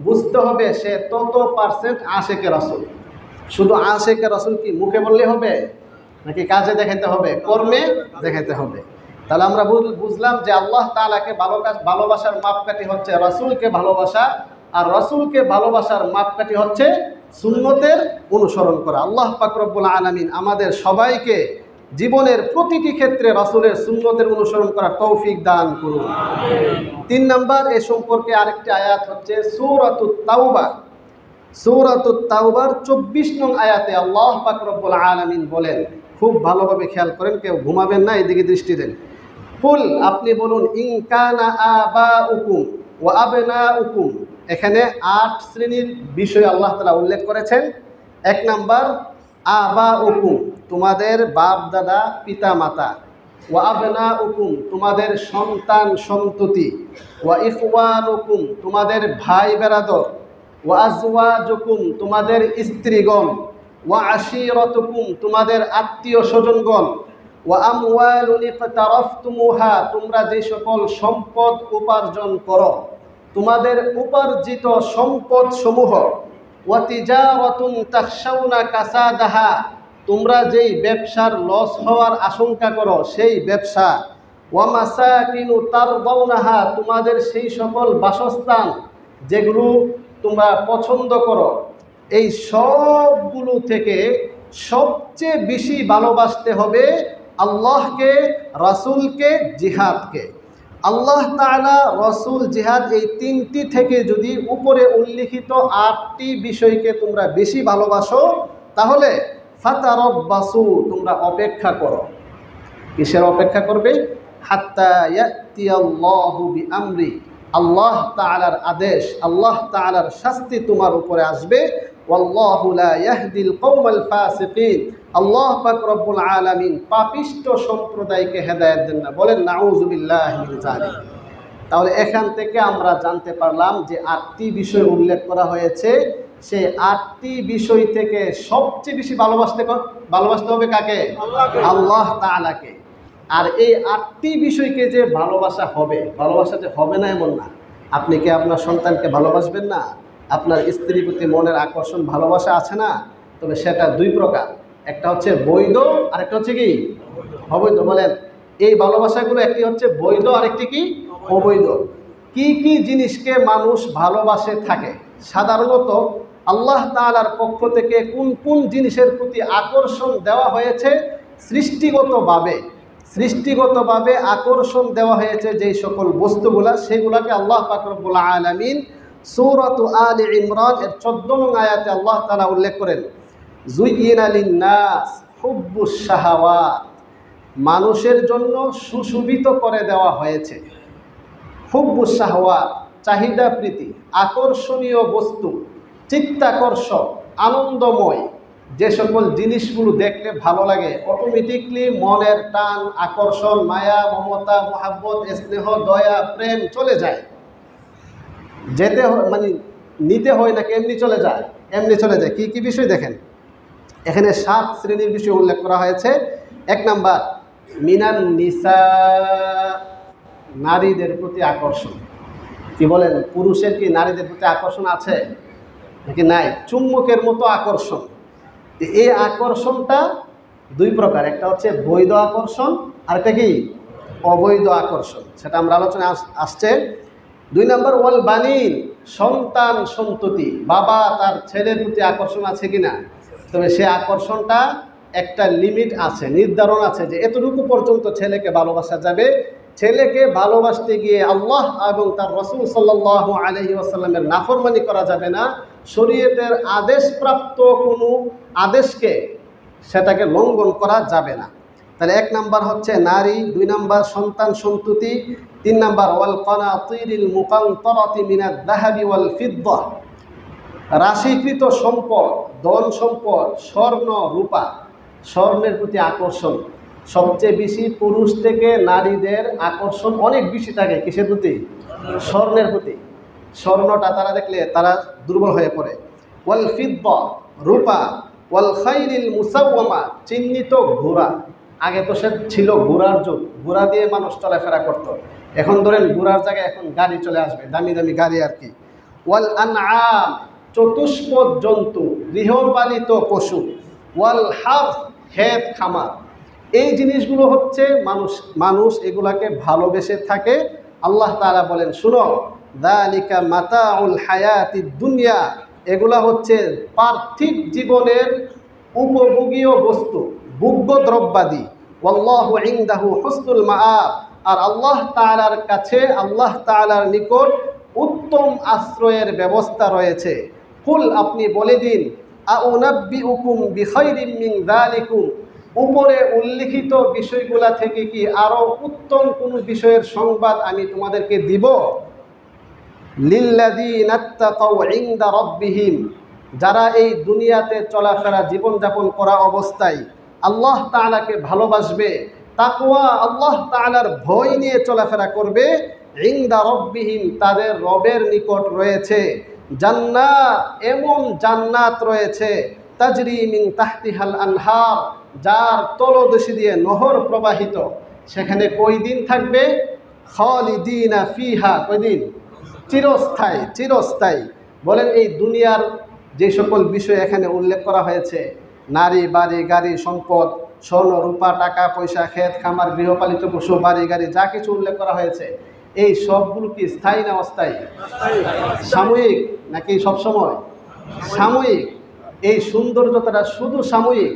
বুঝতে হবে সে তত পার্সেন্ট আশেকে রাসূল। শুধু আশেকে রাসূল কি মুখে বললে হবে, নাকি কাজে দেখাতে হবে, কর্মে দেখাতে হবে? তাহলে আমরা বুঝলাম যে আল্লাহ তাআলাকে ভালোবাসার মাপকাঠি হচ্ছে রাসূলকে ভালোবাসা, আর রাসূলকে ভালোবাসার মাপকাঠি হচ্ছে সুন্নতের অনুসরণ করা। আল্লাহ পাক রব্বুল আলামিন আমাদের সবাইকে জীবনের প্রতিটি ক্ষেত্রে রাসূলের সুন্নতের অনুসরণ করার তৌফিক দান করুন। 3 নাম্বার এ সম্পর্কে আরেকটি আয়াত হচ্ছে সূরাতুত তাওবা। সূরাতুত তাওবার 24 নং আয়াতে আল্লাহ পাক রব্বুল আলামিন বলেন, খুব ভালোভাবে খেয়াল করেন, কেউ ঘুমাবেন না, এদিকে দৃষ্টি দেন। কুল, আপনি বলুন, ইন কানা আবাউকুম ওয়া আবনাউকুম। এখানে 8 শ্রেণীর বিষয় আল্লাহ তাআলা উল্লেখ করেছেন। 1 নাম্বার, আবাউকুম, তোমাদের বাপ দাদা পিতা মাতা। ওয়া আবনাউকুম, তোমাদের সন্তান সন্ততি। ওয়া ইখওয়ানুকুম, তোমাদের ভাই বেরাদর। ওয়া আজওয়াজুকুম, তোমাদের স্ত্রীগণ। ওয়া আশীরাতুকুম, তোমাদের আত্মীয় স্বজনগণ। ওয়া আমওয়ালুন ইকতারাফতুমুহা, তোমরা যে সকল সম্পদ উপার্জন করো, তোমাদের উপার্জিত সম্পদ সমূহ। ওয়া তিজারাতুন তাখশাউনা কাসাদাহা, তোমরা যেই ব্যবসার লস হওয়ার আশঙ্কা করো সেই ব্যবসা। ওয়া মাসাকিনু তারদাউনাহা, তোমাদের সেই সকল বাসস্থান যেগুলো তোমরা পছন্দ করো। এই সবগুলো থেকে সবচেয়ে বেশি ভালোবাসতে হবে আল্লাহকে, রাসূলকে, জিহাদকে। আল্লাহ তাআলা, রাসূল, জিহাদ, এই 3টি থেকে যদি উপরে উল্লিখিত 8টি বিষয়কে তোমরা বেশি ভালোবাসো, তাহলে ফাতারাব্বাসু, তোমরা অপেক্ষা করো। কিসের অপেক্ষা করবে? হাত্তা ইয়াতিয়াল্লাহু বিআমরি, আল্লাহ তাআলার আদেশ, আল্লাহ তাআলার শাস্তি তোমার উপরে আসবে। ওয়াল্লাহু লা ইয়াহদিল কওমাল ফাসিকিন, আল্লাহ পাক রব্বুল আলামিন পাপিষ্ঠ সম্প্রদায়কে হেদায়েত দেন না। বলেন নাউযুবিল্লাহি মিন যালিক। তাহলে এখান থেকে আমরা জানতে পারলাম যে 8টি বিষয় উল্লেখ করা হয়েছে, সেই 8টি বিষয় থেকে সবচেয়ে বেশি ভালোবাসতে হবে কাকে? আল্লাহ তাআলাকে। আর এই 8টি বিষয়কে যে ভালোবাসা হবে, ভালোবাসা যে হবে না এমন না। আপনি কি আপনার সন্তানকে ভালোবাসবেন না? আপনার স্ত্রীর প্রতি মনের আকর্ষণ, ভালোবাসা আছে না? তবে সেটা 2 প্রকার, একটা হচ্ছে বৈধ, আর একটা হচ্ছে কি অবৈধ। বলেন, এই ভালোবাসাগুলো একটি হচ্ছে বৈধ, আরেকটি কি অবৈধ। কি কি জিনিসকে মানুষ ভালোবাসে থাকে? সাধারণত আল্লাহ তাআলার পক্ষ থেকে কোন কোন জিনিসের প্রতি আকর্ষণ দেওয়া হয়েছে? সৃষ্টিগতভাবে আকর্ষণ দেওয়া হয়েছে যেই সকল বস্তুগুলা, সেগুলাকে আল্লাহ পাক রব্বুল আলামিন সূরাতু আলে ইমরান এর 14 নং আয়াতে আল্লাহ তাআলা উল্লেখ করেন, যুইয়িনা লিন-নাস হুব্বুশ শাহাওয়াত, মানুষের জন্য সুশোভিত করে দেওয়া হয়েছে। হুব্বুশ শাহাওয়াত, চাহিদা প্রীতি, আকর্ষণীয় বস্তু, চিত্তাকর্ষক, আনন্দময়, যে সকল জিনিসগুলো দেখলে ভালো লাগে, অটোমেটিকলি মনের টান, আকর্ষণ, মায়া, মমতা, মোহাব্বত, স্নেহ, দয়া, প্রেম চলে যায়। যেতে মানে নিতে হয় নাকি এমনি চলে যায়? এমনি চলে যায়। কি কি বিষয় দেখেন, এখানে 7 শ্রেণীর বিষয় উল্লেখ করা হয়েছে। 1 নাম্বার, মিনান নিসা, নারীদের প্রতি আকর্ষণ। কি বলেন, পুরুষের কি নারীদের প্রতি আকর্ষণ আছে নাকি নাই? চুম্বকের মতো আকর্ষণ। এই আকর্ষণটা 2 প্রকার, একটা হচ্ছে বৈধ আকর্ষণ, আরেকটা কি অবৈধ আকর্ষণ, সেটা আমরা আলোচনায় আসছে। 2 নাম্বার, ওয়াল বানিন, সন্তান সন্ততি। বাবা তার ছেলের প্রতি আকর্ষণ আছে কিনা? তবে সে আকর্ষণটা একটা লিমিট আছে, নির্ধারণ আছে, যে এতটুকু পর্যন্ত ছেলেকে ভালোবাসা যাবে। ছেলেকে ভালোবাসতে গিয়ে আল্লাহ এবং তার রাসূল সাল্লাল্লাহু আলাইহি ওয়াসাল্লামের নাফরমানি করা যাবে না। শরীয়তের আদেশপ্রাপ্ত কোনো আদেশকে সেটাকে লঙ্ঘন করা যাবে না। তাহলে 1 নাম্বার হচ্ছে নারী, 2 নাম্বার সন্তান সন্ততি, 3 নাম্বার ওয়াল কানাতিরিল মুকান্তরাতি মিনাদ যাহাবি ওয়াল ফিদ্দা, রাশিকৃত সম্পদ, ধন সম্পদ, স্বর্ণ রূপা, স্বর্ণের প্রতি আকর্ষণ সবচেয়ে বেশি। পুরুষ থেকে নারীদের আকর্ষণ অনেক বেশি থাকে কিসের প্রতি? স্বর্ণের প্রতি। স্বর্ণটা তারা দেখলে তারা দুর্বল হয়ে পড়ে। ওয়াল ফিদ্দা রূপা, ওয়াল খাইলিল মুসাওয়ামা চিহ্নিত ঘোড়া। আগে তো সে ছিল ঘোড়ার যুগ, ঘোড়া দিয়ে মানুষ চলাফেরা করত। এখন ধরেন ঘোড়ার জায়গায় এখন গাড়ি চলে আসবে, দামি দামি গাড়ি আর কি। ওয়াল আনআম চতুষ্পদ জন্তু, গৃহপালিত পশু। ওয়াল হার্থ ক্ষেত খামার। এই জিনিসগুলো হচ্ছে মানুষ এগুলাকে ভালোবেসে থাকে। আল্লাহ তাআলা বলেন শুনো, যালিকা মাতাউল হায়াতিদ দুনিয়া, এগুলা হচ্ছে পার্থিব জীবনের উপভোগীয় বস্তু, ভোগ্য দ্রব্যাদি। ওয়াল্লাহু ইনদাহু হুসনুল মাআব, আর আল্লাহ তাআলার কাছে, আল্লাহ তাআলার নিকট উত্তম আশ্রয়ের ব্যবস্থা রয়েছে। কুল আপনি বলে দিন, আউনাব্বিউকুম বিখাইরিম মিন যালিকুম, উপরে উল্লিখিত বিষয়গুলা থেকে কি আরো উত্তম কোন বিষয়ের সংবাদ আমি তোমাদেরকে দিব? লিল্লাযীনা তাকাউ ইনদা রাব্বিহিম, যারা এই দুনিয়াতে চলাফেরা জীবনযাপন করা অবস্থায় আল্লাহ তাআলাকে ভালোবাসবে, তাকওয়া আল্লাহ তাআলার ভয় নিয়ে চলাফেরা করবে, ইনদা রাব্বিহিম তাদের রবের নিকট রয়েছে জান্নাত, এমন জান্নাত রয়েছে, তাজরি মিন তাহতিহাল আনহার, যার তলদেশে দিয়ে নহর প্রবাহিত। সেখানে কয়দিন থাকবে? খালিদিনা ফিহা, কয়দিন? চিরস্থায়ী, চিরস্থায়ী। বলেন এই দুনিয়ার যে সকল বিষয় এখানে উল্লেখ করা হয়েছে, নারী, বাড়ি, গাড়ি, সম্পদ, স্বর্ণ রূপা, টাকা পয়সা, ক্ষেত খামার, গৃহপালিত পশু, বাড়ি গাড়ি, যা কিছু উল্লেখ করা হয়েছে, এই সবগুলো কি স্থায়ী না অস্থায়ী? সাময়িক নাকি সবসময়? সাময়িক। এই সৌন্দর্যতাটা শুধু সাময়িক।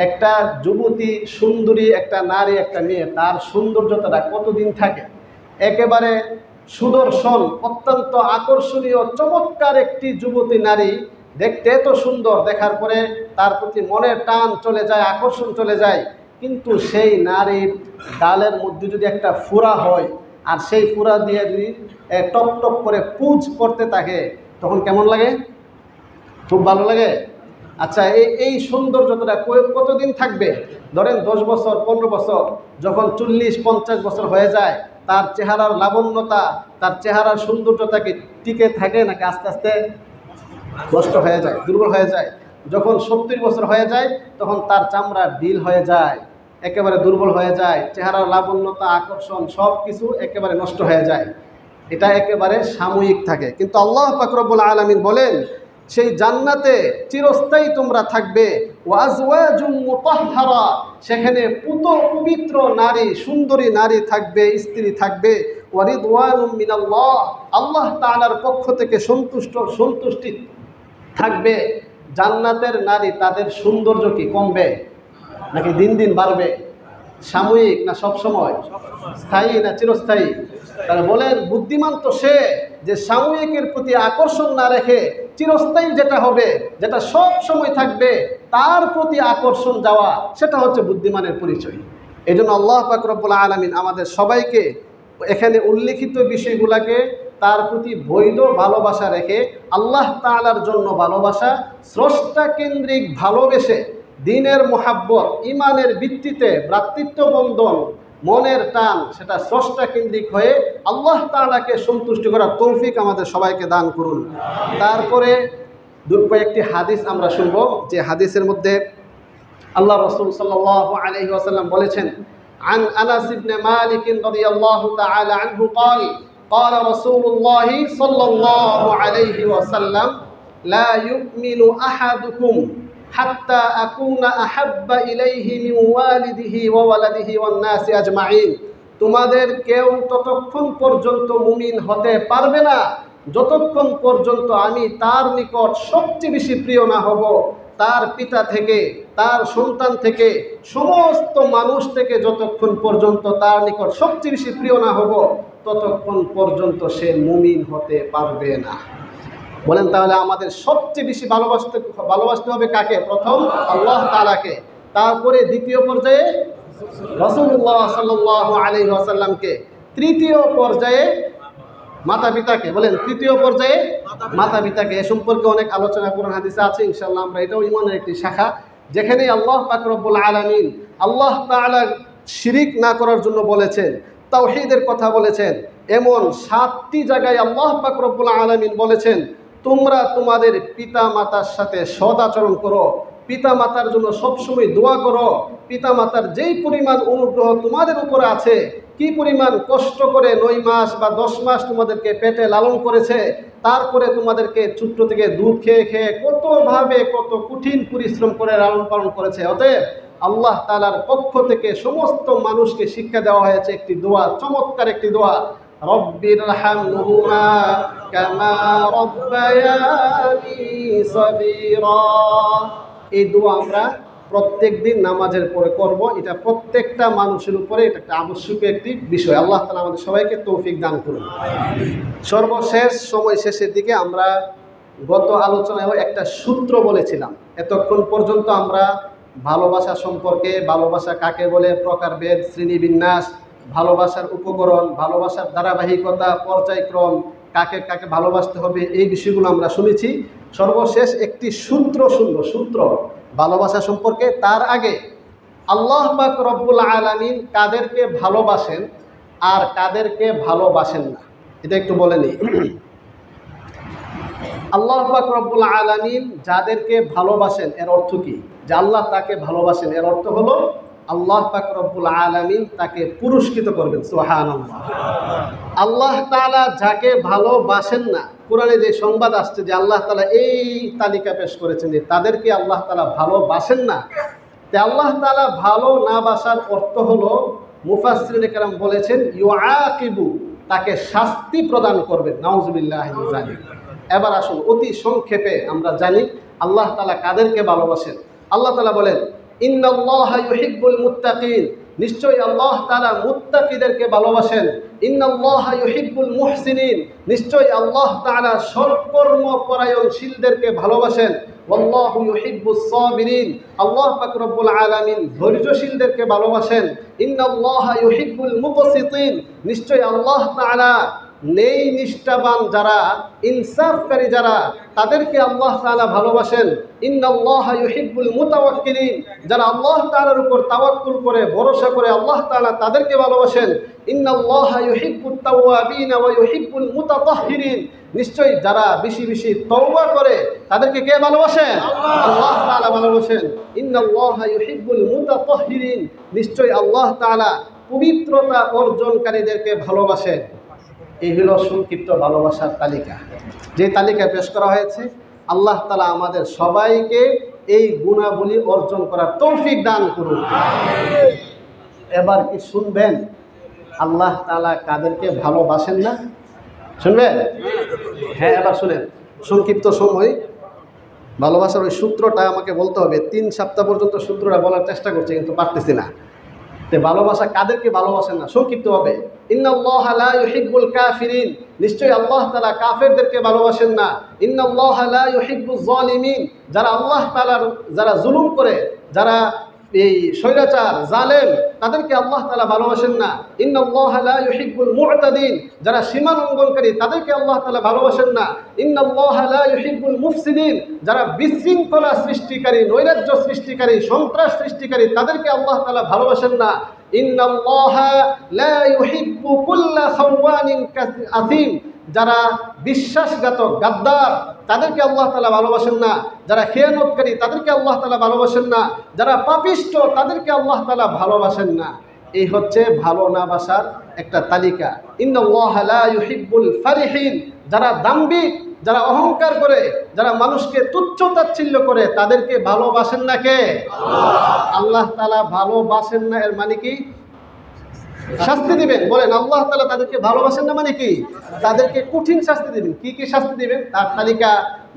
একটা যুবতী সুন্দরী, একটা নারী, একটা মেয়ে, তার সৌন্দর্যতাটা কতদিন থাকে? একেবারে সুদর্শন, অত্যন্ত আকর্ষণীয়, চমৎকার একটি যুবতী নারী দেখতে এত সুন্দর, দেখার পরে তার প্রতি মনের টান চলে যায়, আকর্ষণ চলে যায়। কিন্তু সেই নারীর গালের মধ্যে যদি একটা ফোঁড়া হয়, আর সেই ফোঁড়া দিয়ে যদি টপ টপ করে পুজ করতে থাকে, তখন কেমন লাগে? খুব ভালো লাগে। আচ্ছা, এই সৌন্দর্যটা কতদিন থাকবে? ধরেন 10 বছর, 15 বছর, যখন 40-50 বছর হয়ে যায়, তার চেহারার লাবণ্যতা, তার চেহারার সৌন্দর্যতাকে টিকে থাকে নাকি আস্তে আস্তে নষ্ট হয়ে যায়, দুর্বল হয়ে যায়? যখন 70 বছর হয়ে যায়, তখন তার চামড়া ঢিল হয়ে যায়, একেবারে দুর্বল হয়ে যায়, চেহারার লাবণ্যতা, আকর্ষণ সব কিছু একেবারে নষ্ট হয়ে যায়। এটা একেবারে সাময়িক থাকে। কিন্তু আল্লাহ পাক রব্বুল আলামিন বলেন, সেই জান্নাতে চিরস্থায়ী তোমরা থাকবে। ওয়াজওয়াজুম মুতাহহারা, সেখানে পবিত্র নারী, সুন্দরী নারী থাকবে, স্ত্রী থাকবে। ওয়ারিদওয়ানুম মিনাল্লাহ, আল্লাহ তাআলার পক্ষ থেকে সন্তুষ্টি থাকবে। জান্নাতের নারী, তাদের সৌন্দর্য কি কমবে নাকি দিন দিন বাড়বে? সাময়িক না সবসময়? স্থায়ী না চিরস্থায়ী? তারা বলেন বুদ্ধিমান তো সে যে সাময়িকের প্রতি আকর্ষণ না রেখে চিরস্থায়ী যেটা হবে, যেটা সব সময় থাকবে, তার প্রতি আকর্ষণ যাওয়া, সেটা হচ্ছে বুদ্ধিমানের পরিচয়। এই জন্য আল্লাহ পাক রব্বুল আলামিন আমাদের সবাইকে এখানে উল্লিখিত বিষয়গুলোকে তার প্রতি বৈধ ভালোবাসা রেখে, আল্লাহ তাআলার জন্য ভালোবাসা, স্রষ্টা কেন্দ্রিক ভালোবেসে, দ্বীনের মোহাব্বত, ইমানের ভিত্তিতে ভ্রাতৃত্ব বন্ধন, মনের টান, সেটা স্রষ্টা কেন্দ্রিক হয়ে আল্লাহ তাআলাকে সন্তুষ্টি করার তৌফিক আমাদের সবাইকে দান করুন। তারপরে কয়েকটি হাদিস আমরা শুনব, যে হাদিসের মধ্যে আল্লাহ রাসূল সাল্লাল্লাহু আলাইহি ওয়াসাল্লাম বলেছেন, عن أنس بن مالك رضي الله تعالى عنه قال قال رسول الله صلى الله عليه وسلم لا يؤمن أحدكم حتى أكون أحب إليه من والده وولده والناس أجمعين, তোমাদের কেউ ততক্ষণ পর্যন্ত মুমিন হতে পারবে না যতক্ষণ পর্যন্ত আমি তার নিকট সবচেয়ে বেশি প্রিয় না হব, তার পিতা থেকে, তার সন্তান থেকে, সমস্ত মানুষ থেকে যতক্ষণ পর্যন্ত তার নিকট সবচেয়ে বেশি প্রিয় না হব, ততক্ষণ পর্যন্ত সে মুমিন হতে পারবে না। বলেন তাহলে আমাদের সবচেয়ে বেশি ভালোবাসতে হবে কাকে? প্রথম আল্লাহ তাআলাকে, তারপরে দ্বিতীয় পর্যায়ে রাসূলুল্লাহ সাল্লাল্লাহু আলাইহি ওয়াসাল্লামকে, তৃতীয় পর্যায়ে মাতা পিতাকে, বলেন তৃতীয় পর্যায়ে মাতা পিতাকে। এ সম্পর্কে অনেক আলোচনা কোরআন হাদিসে আছে, ইনশাআল্লাহ আমরা এটাও ঈমানের একটি শাখা, যেখানে আল্লাহ পাক রব্বুল আলামিন আল্লাহ তাআলা শিরিক না করার জন্য বলেছেন, তাওহীদের কথা বলেছেন। এমন 7টি জায়গায় আল্লাহ পাক রব্বুল আলামিন বলেছেন তোমরা তোমাদের পিতা মাতার সাথে সৎ আচরণ করো, পিতা মাতার জন্য সবসময় দোয়া করো, পিতা মাতার যেই পরিমাণ অনুগ্রহ তোমাদের উপরে আছে, কি পরিমাণ কষ্ট করে 9 মাস বা 10 মাস তোমাদেরকে পেটে লালন করেছে, তারপরে তোমাদেরকে ছোট্ট থেকে দুধ খেয়ে খেয়ে কতভাবে কত কঠিন পরিশ্রম করে লালন পালন করেছে। অতএব আল্লাহ তাআলার পক্ষ থেকে সমস্ত মানুষকে শিক্ষা দেওয়া হয়েছে একটি দোয়া, চমৎকার একটি দোয়া, রব্বিরহামহুমা কামা রব্বায়ানি সগীরা। এই দোয়া আমরা প্রত্যেক দিন নামাজের পরে করব। এটা প্রত্যেকটা মানুষের উপরে এটা একটা আবশ্যক একটি বিষয়। আল্লাহ তাআলা আমাদের সবাইকে তৌফিক দান করুন। সর্বশেষ সময় শেষের দিকে আমরা গত আলোচনায় একটা সূত্র বলেছিলাম। এতক্ষণ পর্যন্ত আমরা ভালোবাসা সম্পর্কে, ভালোবাসা কাকে বলে, প্রকারভেদ, শ্রেণীবিন্যাস, ভালোবাসার উপকরণ, ভালোবাসার ধারাবাহিকতা, পর্যায়ক্রম, কাকে কাকে ভালোবাসতে হবে, এই বিষয়গুলো আমরা শুনেছি। সর্বশেষ একটি সূত্র সূত্র ভালোবাসা সম্পর্কে। তার আগে আল্লাহ পাক রব্বুল আলামিন কাদেরকে ভালোবাসেন আর কাদেরকে ভালোবাসেন না, এটা একটু বলে নিই। আল্লাহ পাক রব্বুল আলামিন যাদেরকে ভালোবাসেন এর অর্থ কি? যে আল্লাহ তাকে ভালোবাসেন এর অর্থ হলো আল্লাহ পাক রব্বুল আলামিন তাকে পুরস্কৃত করবেন। সুবহানাল্লাহ। আল্লাহ তাআলা যাকে ভালোবাসেন না, কোরআনে যে সংবাদ আসছে যে আল্লাহ তাআলা এই তালিকা পেশ করেছেন যে তাদেরকে আল্লাহ তাআলা ভালোবাসেন না। তে আল্লাহ তাআলা ভালো না বাসার অর্থ হলো মুফাসসিরিনে কেরাম বলেছেন ইউআকিবু, তাকে শাস্তি প্রদান করবেন। নাউযুবিল্লাহি মিন যালিক। এবার আসুন অতি সংক্ষেপে আমরা জানি আল্লাহ তাআলা কাদেরকে ভালোবাসেন। আল্লাহ তাআলা বলেন ইন্নাল্লাহা ইউহিব্বুল মুত্তাকিন, নিশ্চয়ই আল্লাহ তাআলা মুত্তাকিদেরকে ভালোবাসেন। ইন্নাল্লাহা ইউহিব্বুল মুহসিনিন, নিশ্চয়ই আল্লাহ তাআলা সৎকর্ম পরায়ণশীলদেরকে ভালোবাসেন। ওয়াল্লাহু ইউহিব্বুস সাবিরিন, আল্লাহ পাক রব্বুল আলামিন ধৈর্যশীলদেরকে ভালোবাসেন। ইন্নাল্লাহা ইউহিব্বুল মুকসিতিন, নিশ্চয়ই আল্লাহ তাআলা নেই নিষ্ঠাবান যারা, ইনসাফকারী যারা, তাদেরকে আল্লাহ তাআলা ভালোবাসেন। ইন্নাল্লাহা ইউহিব্বুল মুতাওয়াক্কিলিন, যারা আল্লাহ তাআলার উপর তাওয়াক্কুল করে ভরসা করে আল্লাহ তাআলা তাদেরকে ভালোবাসেন। ইন্নাল্লাহা ইউহিব্বুত তাওয়াবিন ওয়া ইউহিব্বুল মুতাতাহহিরিন, নিশ্চয়ই যারা বেশি বেশি তওবা করে তাদেরকে কে ভালোবাসেন? আল্লাহ তাআলা ভালোবাসেন। ইন্নাল্লাহা ইউহিব্বুল মুতাতাহহিরিন, নিশ্চয়ই আল্লাহ তাআলা পবিত্রতা অর্জনকারীদেরকে ভালোবাসেন। এই হলো সংক্ষিপ্ত ভালোবাসার তালিকা, যে তালিকা পেশ করা হয়েছে। আল্লাহ তাআলা আমাদের সবাইকে এই গুণাবলী অর্জন করার তৌফিক দান করুন। এবার কি শুনবেন আল্লাহ তাআলা কাদেরকে ভালোবাসেন না? শুনবেন? হ্যাঁ, এবার শুনেন। সংক্ষিপ্ত সময় ভালোবাসার ওই সূত্রটা আমাকে বলতে হবে। 3 সপ্তাহ পর্যন্ত সূত্রটা বলার চেষ্টা করছি কিন্তু পারতেছি না। তে ভালোবাসা কাদেরকে ভালোবাসেন না সংক্ষিপ্তভাবে, ইন্নাল্লাহা লা ইউহিব্বুল কাফিরিন, নিশ্চয়ই আল্লাহ তাআলা কাফেরদেরকে ভালোবাসেন না। ইন্নাল্লাহা লা ইউহিব্বুজ জালিমিন, যারা আল্লাহ তাআলার যারা জুলুম করে, যারা এই স্বৈরাচার জালেম, তাদেরকে আল্লাহ তাআলা ভালোবাসেন না। ইন্নাল্লাহা লা ইউহিব্বুল মু'তাদিন, যারা সীমা লঙ্ঘনকারী তাদেরকে আল্লাহ তাআলা ভালোবাসেন না। ইন্নাল্লাহা লা ইউহিব্বুল মুফসিদিন, যারা বিশৃঙ্খলা সৃষ্টিকারী, নৈরাজ্য সৃষ্টিকারী, সন্ত্রাস সৃষ্টিকারী তাদেরকে আল্লাহ তাআলা ভালোবাসেন না। ইন্নাল্লাহা লা ইউহিব্বু কুল্লা খাওয়ানিন আসিম, যারা বিশ্বাসঘাতক গাদ্দার তাদেরকে আল্লাহ তাআলা ভালোবাসেন না। যারা খেয়ানতকারী তাদেরকে আল্লাহ তাআলা ভালোবাসেন না। যারা পাপিষ্ঠ তাদেরকে আল্লাহ তাআলা ভালোবাসেন না। এই হচ্ছে ভালো না বাসার একটা তালিকা। ইন্নাল্লাহা লা ইউহিব্বুল ফারিহিন, যারা দাম্ভিক, যারা অহংকার করে, যারা মানুষকে তুচ্ছ তাচ্ছিল্য করে তাদেরকে ভালোবাসেন না কে? আল্লাহ তাআলা ভালোবাসেন না এর মানে কি? শাস্তি দিবেন। বলেন আল্লাহ তাআলা তাদেরকে ভালোবাসেন না মানে কি? তাদেরকে কঠিন শাস্তি দিবেন। কি কি শাস্তি দিবেন তার তালিকা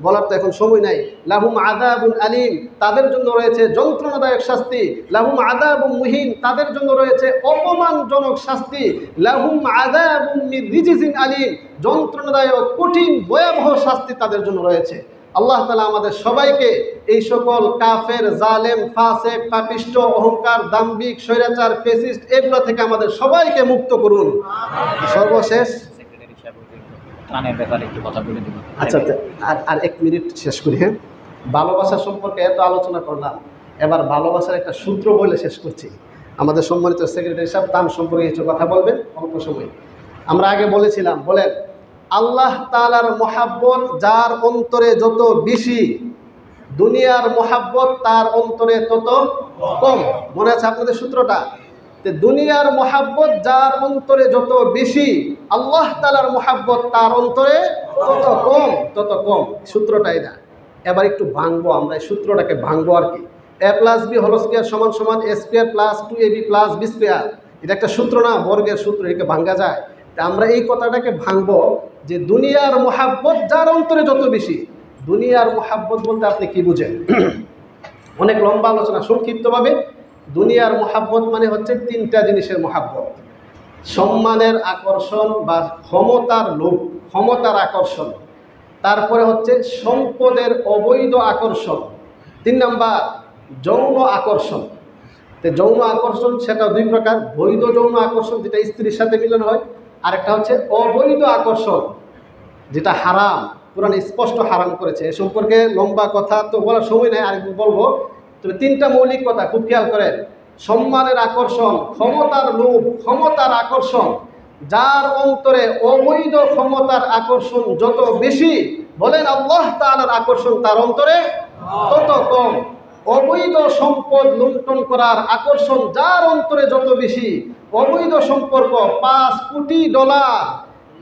বলার তো এখন সময় নাই। লাহুম আযাবুন আলীম, তাদের জন্য রয়েছে যন্ত্রণাদায়ক শাস্তি। লাহুম আযাবুম মুহিন, তাদের জন্য রয়েছে অপমানজনক শাস্তি। লাহুম আযাবুম মিন রিজিজিন আলীম, যন্ত্রণাদায়ক কঠিন ভয়াবহ শাস্তি তাদের জন্য রয়েছে। আল্লাহ তাআলা আমাদের সবাইকে এই সকল কাফের, জালেম, ফাসেক, পাপিষ্ট, অহংকার, দাম্ভিক, স্বৈরাচার, ফেসিস্ট এগুলো থেকে আমাদের সবাইকে মুক্ত করুন। সর্বশেষ ত্রাণের ব্যাপারে একটু কথা বলে দিব। আচ্ছা, আর 1 মিনিট শেষ করি। হ্যাঁ, ভালোবাসা সম্পর্কে এত আলোচনা করলাম, এবার ভালোবাসার একটা সূত্র বলে শেষ করছি। আমাদের সম্মানিত সেক্রেটারি সাহেব ত্রাণ সম্পর্কে কিছু কথা বলবেন অল্প সময়। আমরা আগে বলেছিলাম, বলেন আল্লাহ তাআলার মহাব্বত যার অন্তরে যত বেশি, দুনিয়ার মহাব্বত তার অন্তরে তত কম। মনে আছে আপনাদের সূত্রটা? দুনিয়ার মহাব্বত যার অন্তরে যত বেশি, আল্লাহ তাআলার মহাব্বত তার অন্তরে তত কম। সূত্রটা এটা। এবার একটু ভাঙবো, আমরা এই সূত্রটাকে ভাঙবো আর কি। a + b হোল স্কয়ার সমান সমান a² + 2ab + b²। এটা একটা সূত্র না, বর্গের সূত্র, এটাকে ভাঙা যায়। তা আমরা এই কথাটাকে ভাঙবো যে দুনিয়ার মহাব্বত যার অন্তরে যত বেশি। দুনিয়ার মহাব্বত বলতে আপনি কি বুঝেন? অনেক লম্বা আলোচনা, সংক্ষিপ্তভাবে দুনিয়ার মহাব্বত মানে হচ্ছে 3টা জিনিসের মহাব্বত। সম্মানের আকর্ষণ বা ক্ষমতার লোভ, ক্ষমতার আকর্ষণ। তারপরে হচ্ছে সম্পদের অবৈধ আকর্ষণ। 3 নাম্বার যৌন আকর্ষণ। তো যৌন আকর্ষণ সেটা 2 প্রকার। বৈধ যৌন আকর্ষণ যেটা স্ত্রীর সাথে মিলন হয়, আরেকটা হচ্ছে অবৈধ আকর্ষণ যেটা হারাম, কোরআন স্পষ্ট হারাম করেছে। এ সম্পর্কে লম্বা কথা তো বলার সময় নেই, আরেকদিন বলবো। তবে 3টা মৌলিক কথা খুব খেয়াল করেন। সম্মানের আকর্ষণ, ক্ষমতার লোভ, ক্ষমতার আকর্ষণ। যার অন্তরে অবৈধ ক্ষমতার আকর্ষণ যত বেশি, বলেন আল্লাহ তাআলার আকর্ষণ তার অন্তরে তত কম। অবৈধ সম্পদ লুণ্ঠন করার আকর্ষণ যার অন্তরে যত বেশি, অবৈধ সম্পর্ক $5 কোটি।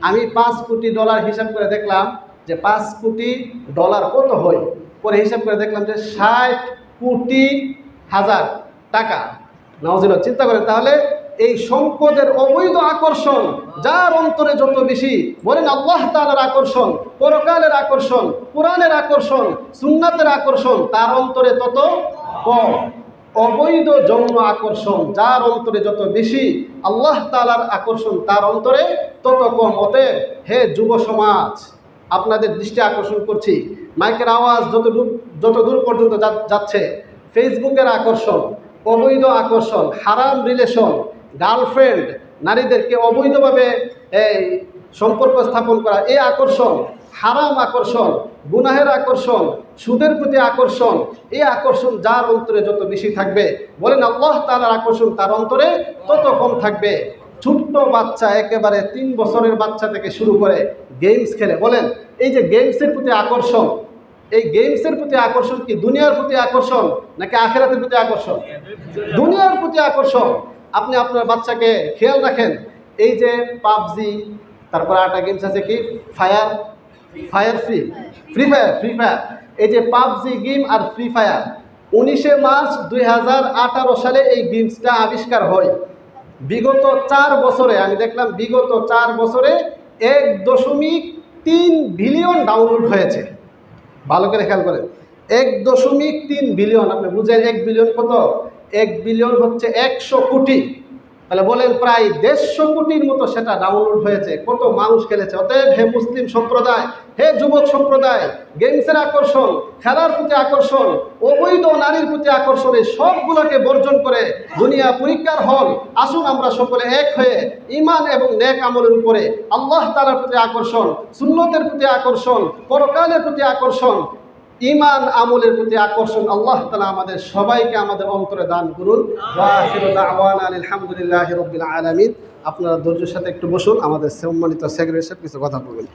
আমি $5 কোটি হিসাব করে দেখলাম যে $5 কোটি কত হয়, পরে হিসাব করে দেখলাম যে 60 কোটি হাজার টাকা। নাউজুবিল্লাহ, চিন্তা করেন তাহলে এই সম্পদের অবৈধ আকর্ষণ যার অন্তরে যত বেশি, বলেন আল্লাহ তাআলার আকর্ষণ, পরকালের আকর্ষণ, কোরআনের আকর্ষণ, সুন্নাতের আকর্ষণ তার অন্তরে তত কম। অবৈধ যৌন আকর্ষণ যার অন্তরে যত বেশি, আল্লাহ তাআলার আকর্ষণ তার অন্তরে তত কম। অতএব হে যুব সমাজ, আপনাদের দৃষ্টি আকর্ষণ করছি, মাইকের আওয়াজ যত দূর পর্যন্ত যাচ্ছে, ফেসবুকের আকর্ষণ, অবৈধ আকর্ষণ, হারাম রিলেশন, গার্লফ্রেন্ড, নারীদেরকে অবৈধভাবে সম্পর্ক স্থাপন করা, এই আকর্ষণ, হারাম আকর্ষণ, গুনাহের আকর্ষণ, সুদের প্রতি আকর্ষণ, এই আকর্ষণ যার অন্তরে যত বেশি থাকবে, বলেন আল্লাহ তাআলার আকর্ষণ তার অন্তরে তত কম থাকবে। ছোট্ট বাচ্চা, একেবারে 3 বছরের বাচ্চা থেকে শুরু করে গেমস খেলে, বলেন এই যে গেমসের প্রতি আকর্ষণ, এই গেমসের প্রতি আকর্ষণ কি দুনিয়ার প্রতি আকর্ষণ নাকি আখিরাতের প্রতি আকর্ষণ? দুনিয়ার প্রতি আকর্ষণ। আপনি আপনার বাচ্চাকে খেয়াল রাখেন, এই যে পাবজি, তারপর আরেকটা গেমস আছে কি ফ্রি ফায়ার, এই যে পাবজি গেম আর ফ্রি ফায়ার, 19শে মার্চ 2018 সালে এই গেমসটা আবিষ্কার হয়। বিগত 4 বছরে আমি দেখলাম, বিগত 4 বছরে 1.3 বিলিয়ন ডাউনলোড হয়েছে। ভালো করে খেয়াল করেন, 1.3 বিলিয়ন। আপনি বুঝেন 1 বিলিয়ন কত? 1 বিলিয়ন হচ্ছে 100 কোটি। তাহলে বলেন প্রায় 150 কোটির মতো সেটা ডাউনলোড হয়েছে। কত মানুষ খেলেছে। অতএব হে মুসলিম সম্প্রদায়, হে যুবক সম্প্রদায়, গেমসের আকর্ষণ, খেলার প্রতি আকর্ষণ, অবৈধ নারীর প্রতি আকর্ষণ, এই সবগুলোকে বর্জন করে দুনিয়া পরীক্ষার হল। আসুন আমরা সকলে এক হয়ে ঈমান এবং নেক আমলের উপরে আল্লাহ তাআলার প্রতি আকর্ষণ, সুন্নতের প্রতি আকর্ষণ, পরকালের প্রতি আকর্ষণ, ঈমান আমলের প্রতি আকর্ষণ আল্লাহ তাআলা আমাদের সবাইকে আমাদের অন্তরে দান করুন। ওয়া আখিরু দাওয়ানা আলহামদুলিল্লাহি রাব্বিল আলামিন। আপনারা ধৈর্যের সাথে একটু বসুন, আমাদের সম্মানিত সেক্রেটারি সাহেব কিছু কথা বলবেন।